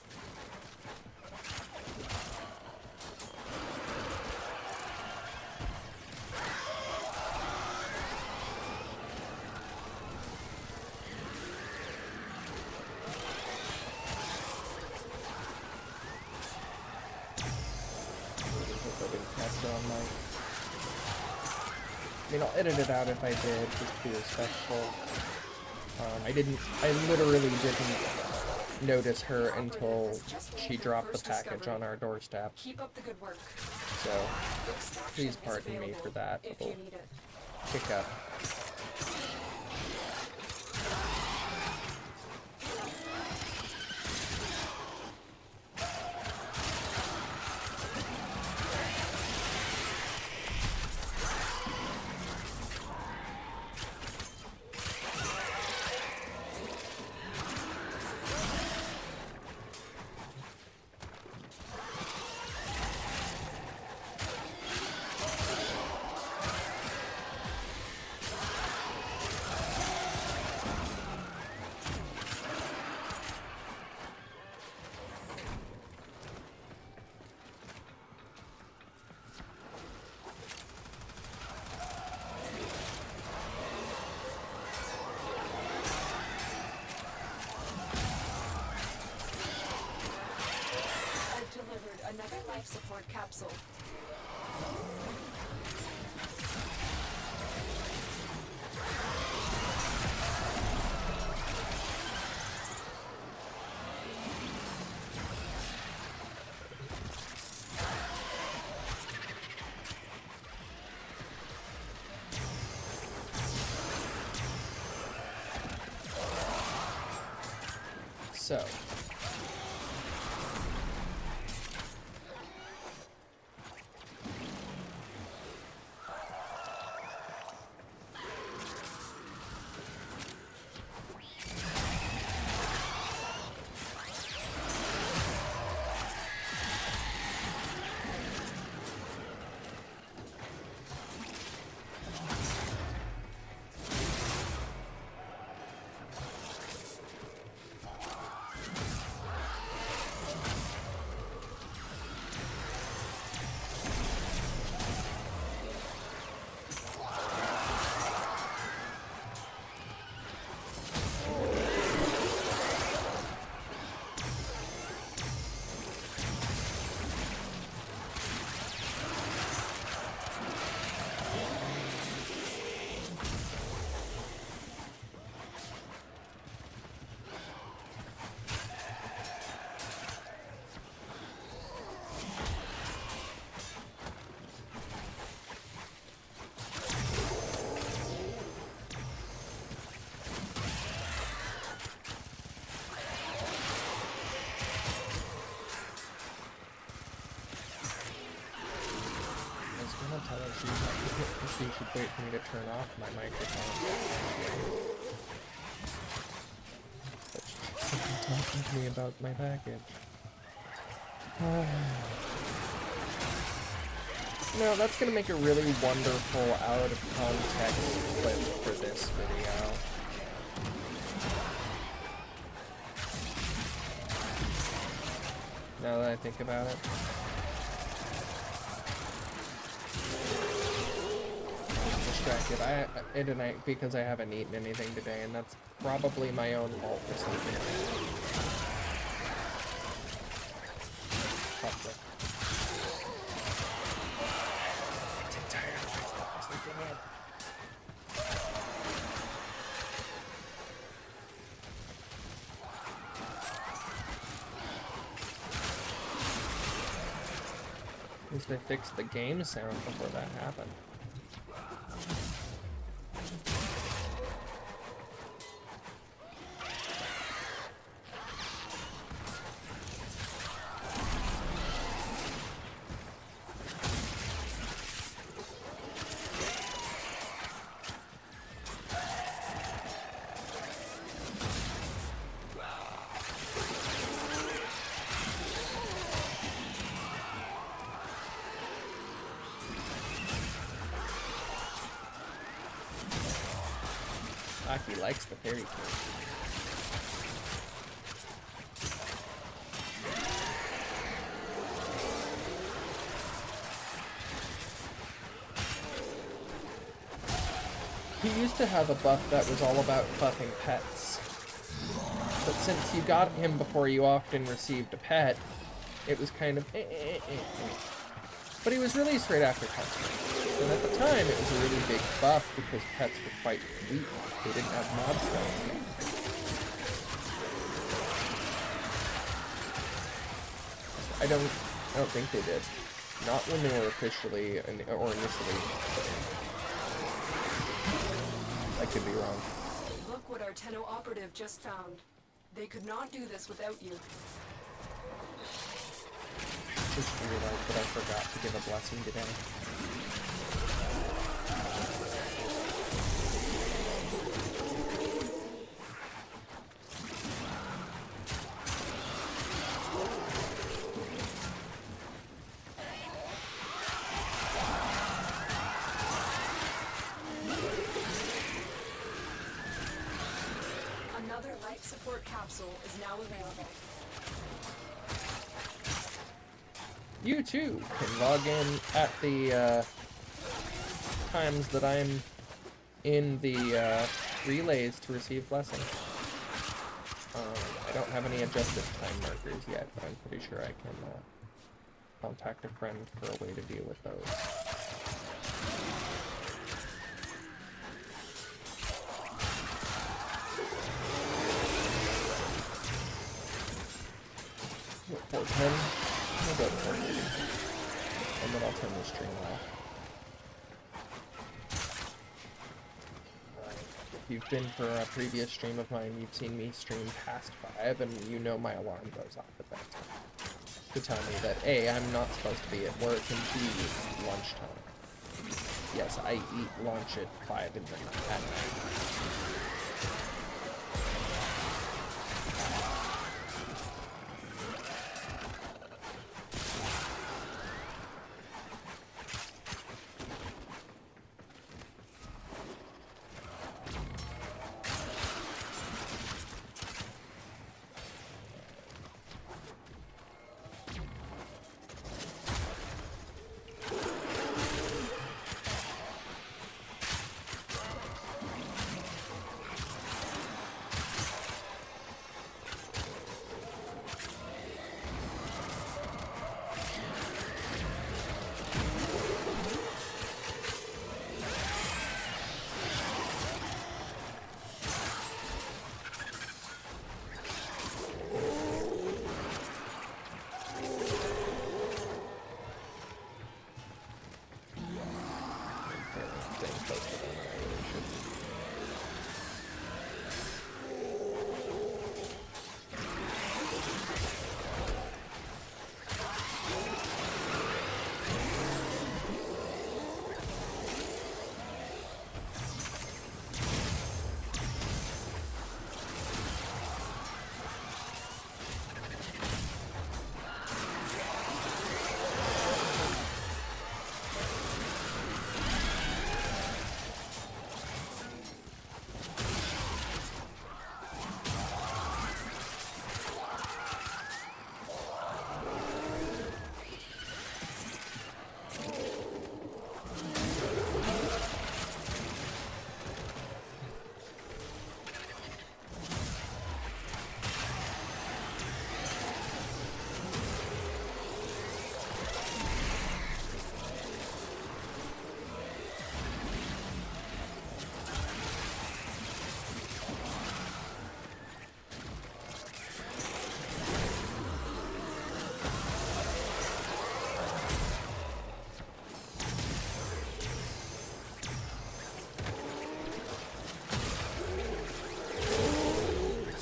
S1: I mean, I'll edit it out if I did, just to be respectful. I literally didn't notice her until she dropped the package on our doorstep.
S7: Keep up the good work.
S1: So, please pardon me for that little hiccup.
S7: Another life support capsule.
S1: So. You should wait for me to turn off my microphone. But she's talking to me about my package. No, that's gonna make a really wonderful out of context clip for this video. Now that I think about it. Distracted. Because I haven't eaten anything today, and that's probably my own fault for something. Probably. I'm tired. I'm sleeping in. At least I fixed the game sound before that happened. He likes the fairy cake. He used to have a buff that was all about buffing pets. But since you got him before you often received a pet, it was kind of But he was released right after Pets. And at the time, it was a really big buff because pets were quite weak. They didn't have mod spells. I don't think they did. Not when they were officially or initially. I could be wrong.
S7: Look what our Tenno operative just found. They could not do this without you.
S1: Just realized that I forgot to give a blessing today.
S7: Another life support capsule is now available.
S1: You too can log in at the times that I'm in the relays to receive blessings. I don't have any adjusted time markers yet, but I'm pretty sure I can contact a friend for a way to deal with those. What, 410? We'll go to 410. And then I'll turn the stream off. If you've been for a previous stream of mine, you've seen me stream past 5, and you know my alarm goes off at that time. To tell me that A, I'm not supposed to be at work, and B, it's lunchtime. Yes, I eat lunch at 5 at night.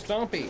S1: Stompy.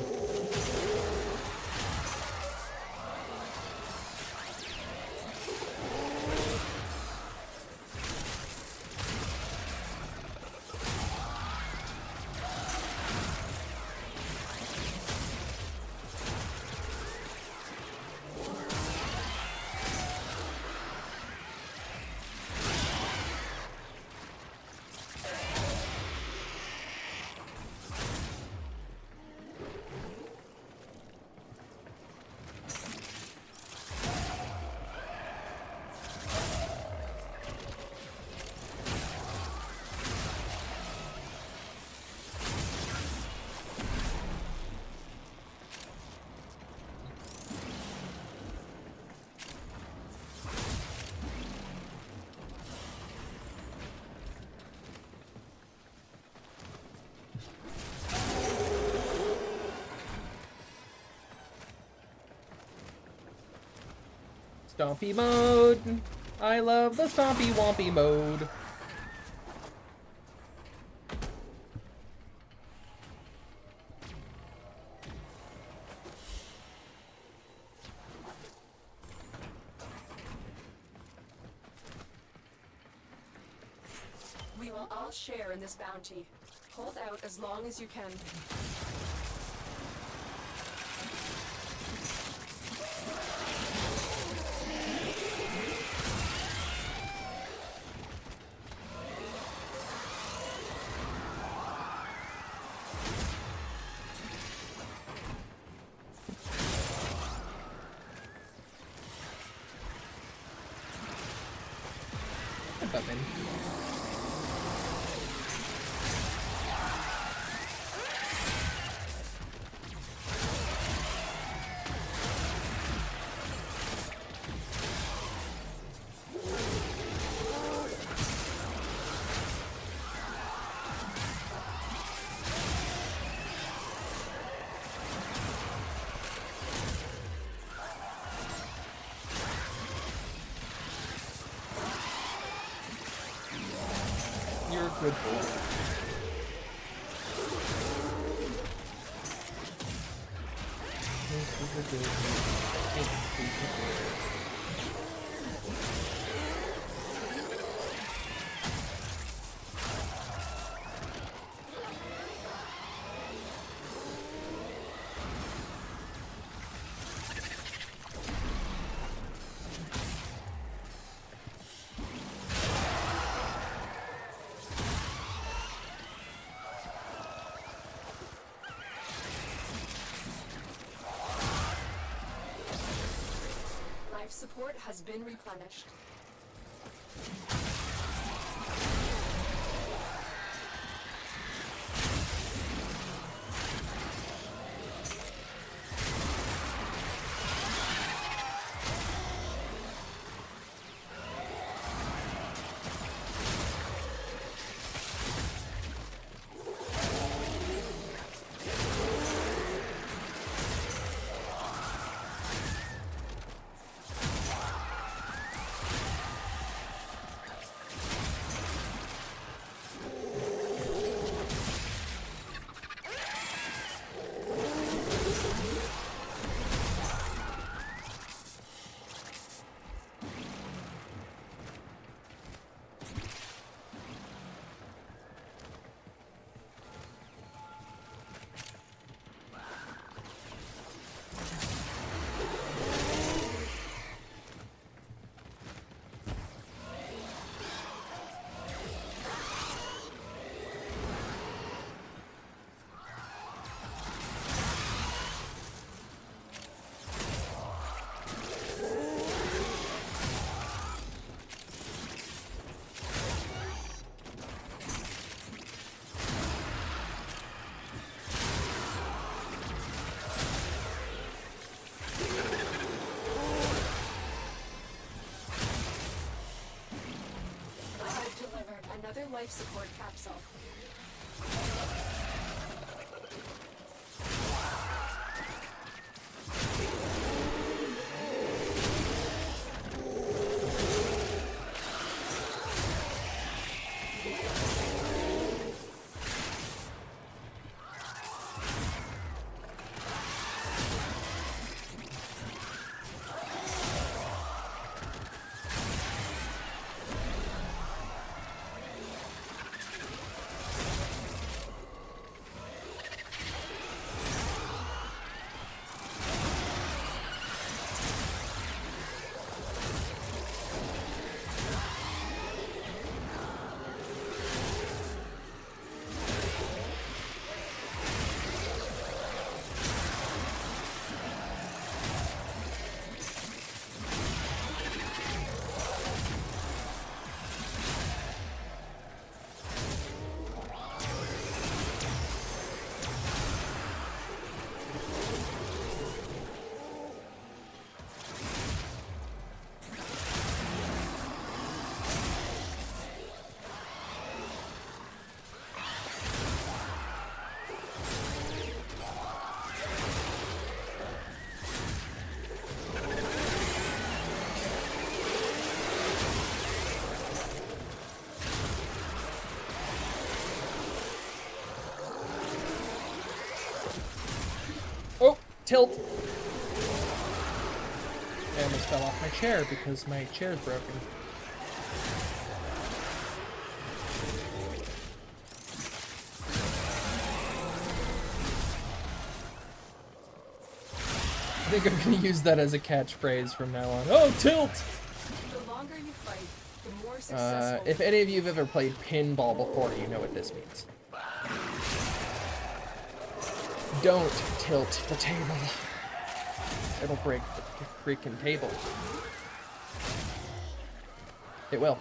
S1: Stompy mode. I love the stompy wompy mode.
S12: We will all share in this bounty. Hold out as long as you can.
S1: Button. You're a good boy.
S12: Life support has been replenished. Another life support capsule.
S1: Tilt! I almost fell off my chair because my chair's broken. I think I'm gonna use that as a catchphrase from now on. Oh, tilt!
S12: The longer you fight, the more successful.
S1: If any of you have ever played pinball before, you know what this means. Don't tilt the table. It'll break the freaking table. It will.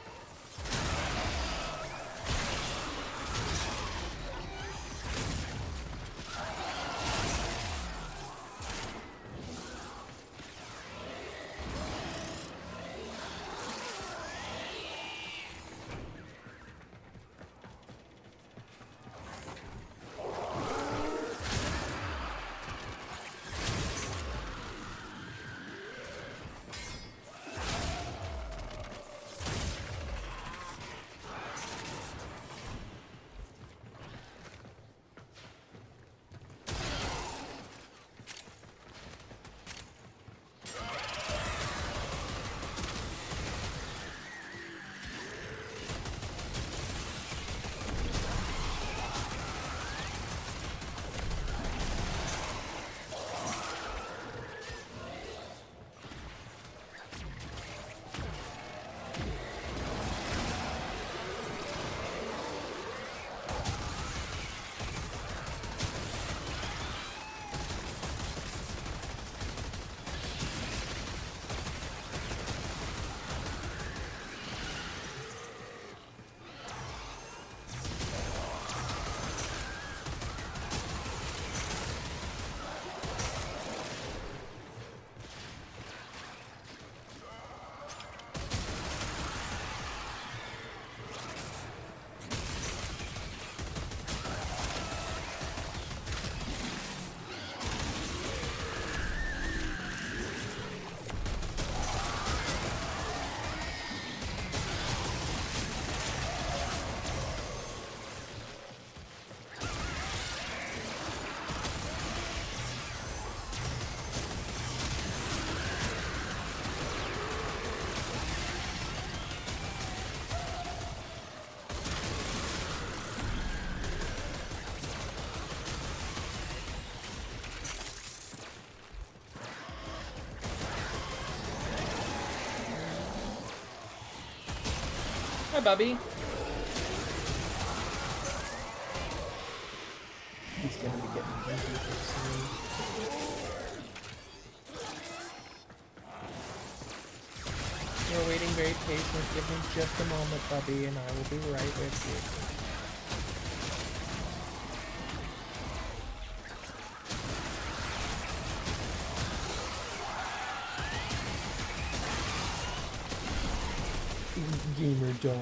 S1: Hi, Bubby. He's gonna be getting busy soon. You're waiting very patient. Give me just a moment, Bubby, and I will be right with you. Gamer dog.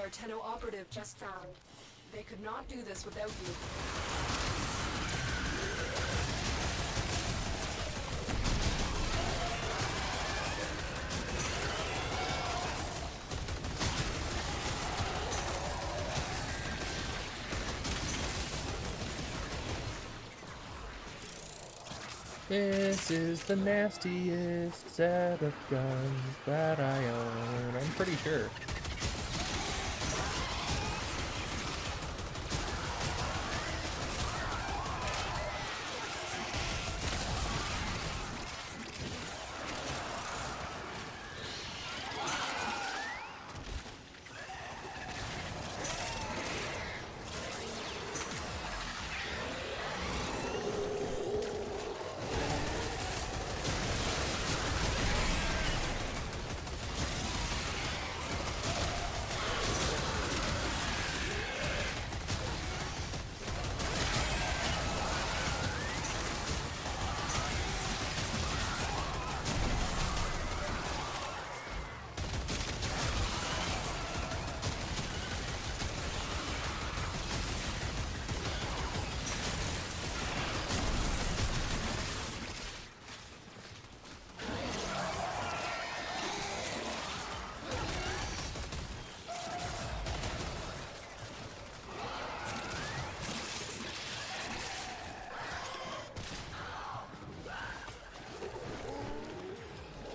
S12: our Tenno operative just found. They could not do this without you.
S1: This is the nastiest set of guns that I own. I'm pretty sure.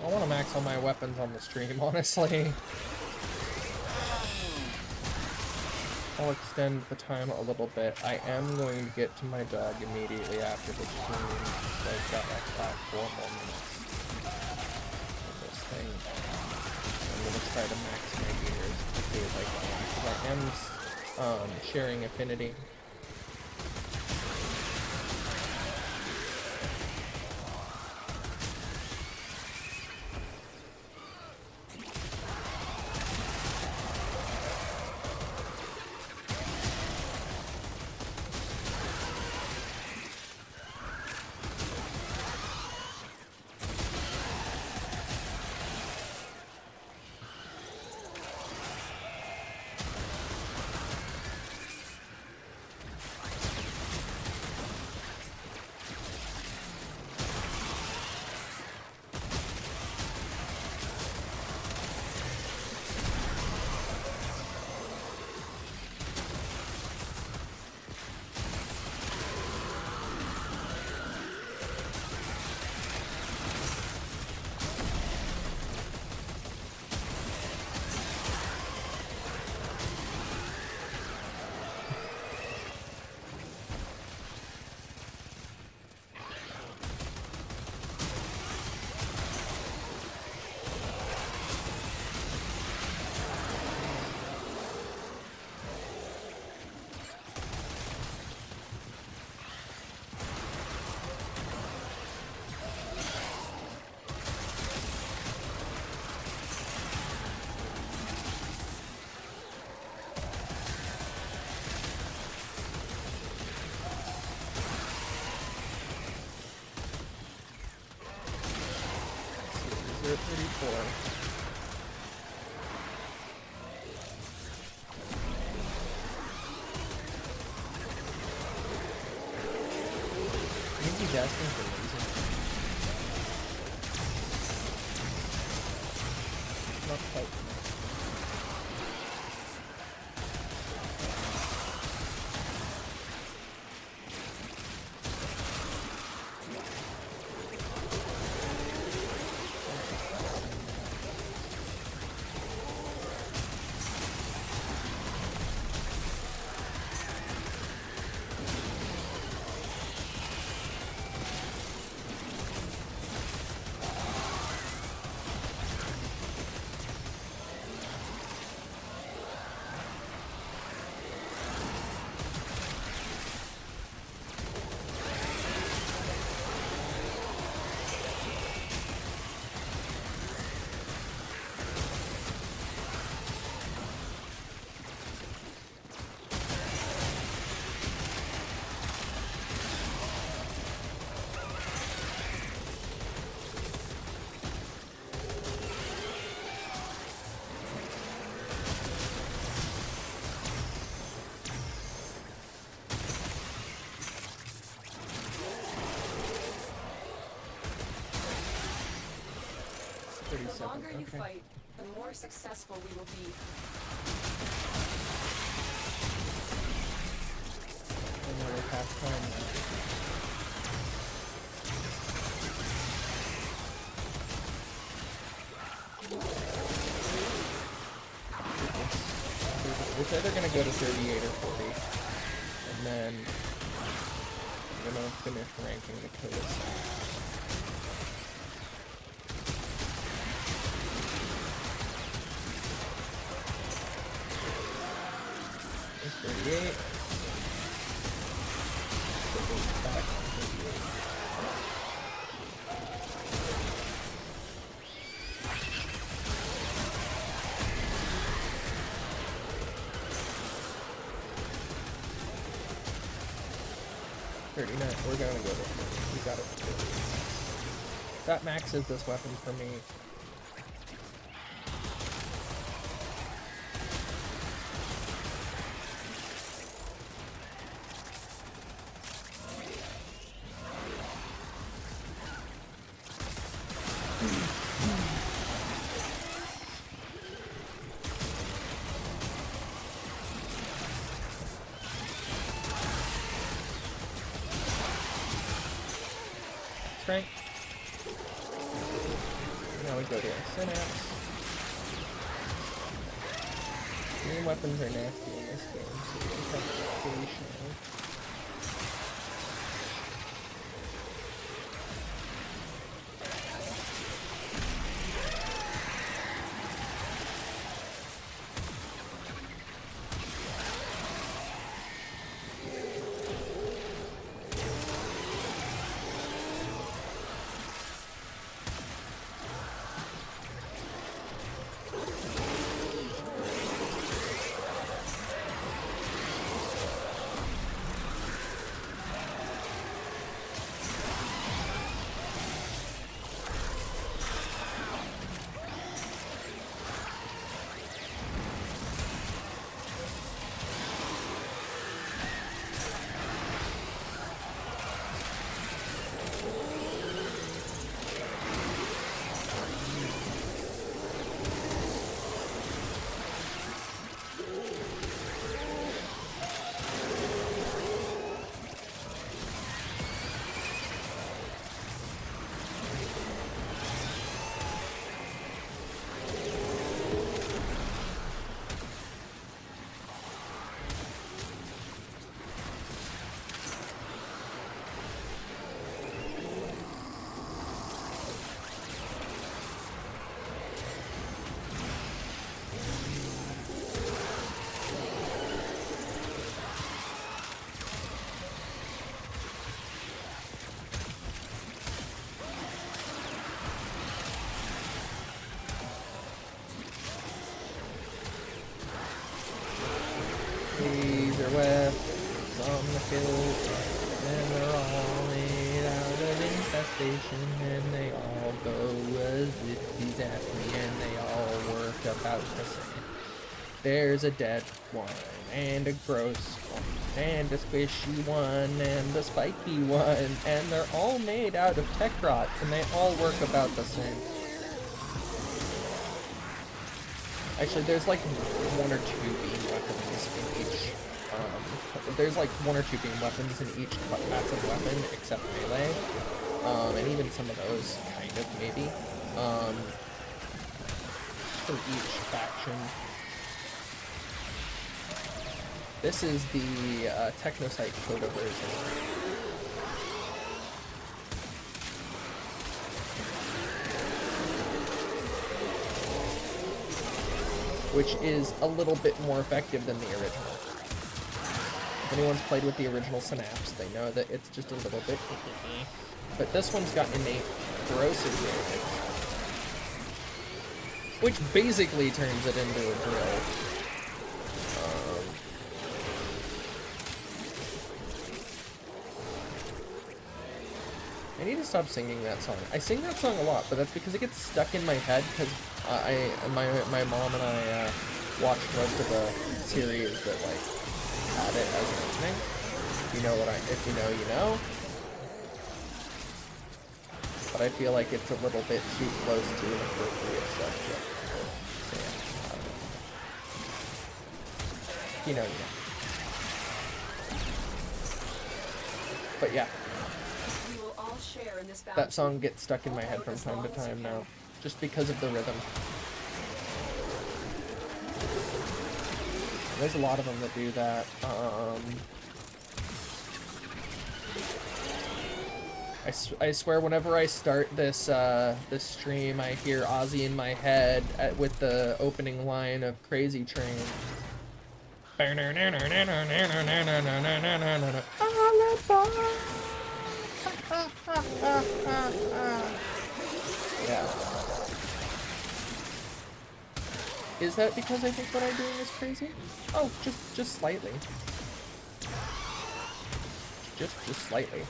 S1: I want to max all my weapons on the stream, honestly. I'll extend the time a little bit. I am going to get to my dog immediately after the stream, so I've got like 4 more minutes of this thing. I'm going to try to max my gears as quickly as I can, because I am sharing affinity. They're 34. I think he's asking for reason. Not quite.
S12: The longer you
S1: okay.
S12: fight, the more successful we will be.
S1: Another half time now. It's either gonna go to 38 or 40, and then I'm gonna finish ranking the case. It's 38. Back on 38. 39. We're gonna go to 40. We got it. That maxes this weapon for me. Strength. Now we go to our synapse. Green weapons are nasty in this game, so we just have to be patient. Laser weapons on the field, and they're all made out of infestation, and they all go as if he's at me, and they all work about the same. There's a dead one, and a gross one, and a squishy one, and a spiky one, and they're all made out of tech rot, and they all work about the same. Actually, there's like one or two beam weapons in each. There's like one or two beam weapons in each passive weapon, except melee, and even some of those kind of maybe. For each faction. This is the Technocyte Coda version. Which is a little bit more effective than the original. If anyone's played with the original Synapse, they know that it's just a little bit icky. But this one's got innate corrosive damage, which basically turns it into a drill. I need to stop singing that song. I sing that song a lot, but that's because it gets stuck in my head because my mom and I watched most of the series that like had it as an opening. You know what if you know, you know. but I feel like it's a little bit too close to an appropriate subject. So, yeah, you know. But yeah,
S12: We will all share in this
S1: that song gets stuck in my head from time to time now, just because of the rhythm. There's a lot of them that do that. I swear, whenever I start this this stream, I hear Ozzy in my head with the opening line of Crazy Train. Yeah. Is that because I think what I'm doing is crazy? Oh, just slightly. Just slightly.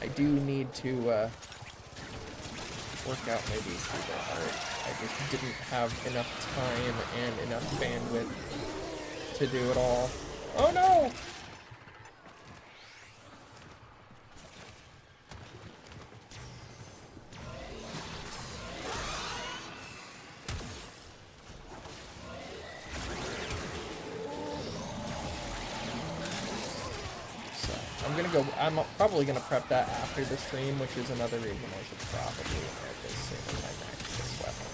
S1: I do need to work out my VTuber art. I just didn't have enough time and enough bandwidth to do it all. Oh no! I'm probably gonna prep that after the stream, which is another reason I should probably focus in my next weapon.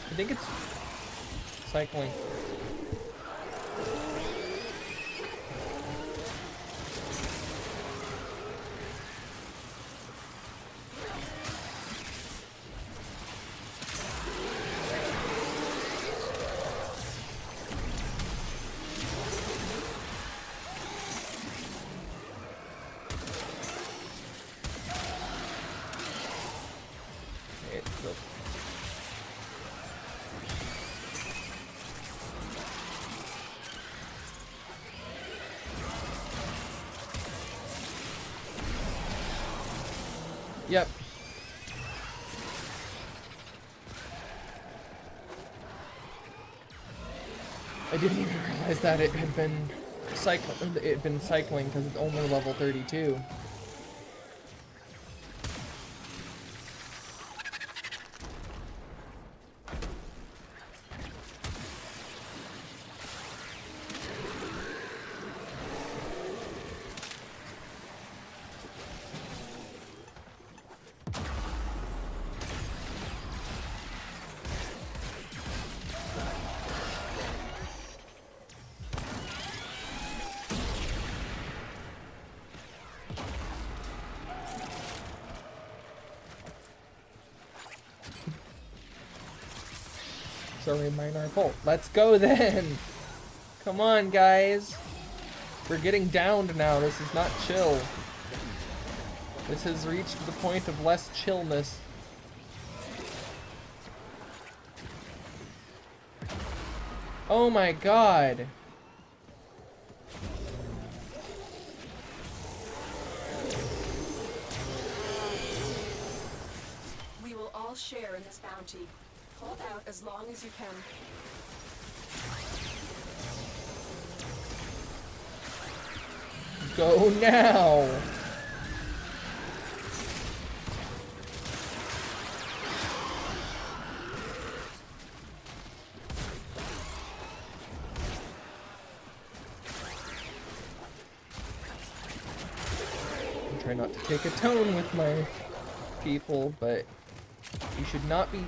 S1: I think it's cycling. Yep. I didn't even realize that it had been cycling because it's only level 32. Sorry, minor fault. Let's go then. Come on, guys. We're getting downed now. This is not chill. This has reached the point of less chillness. Oh my god.
S12: We will all share in this bounty. Hold out as long as you can.
S1: Go now. I try not to take a tone with my people, but you should not be.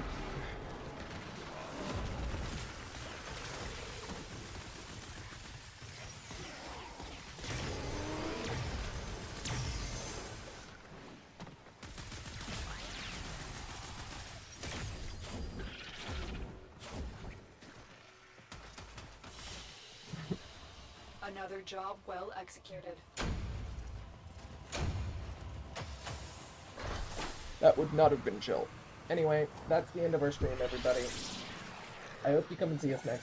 S12: Another job well executed.
S1: That would not have been chill. Anyway, that's the end of our stream, everybody. I hope you come and see us next.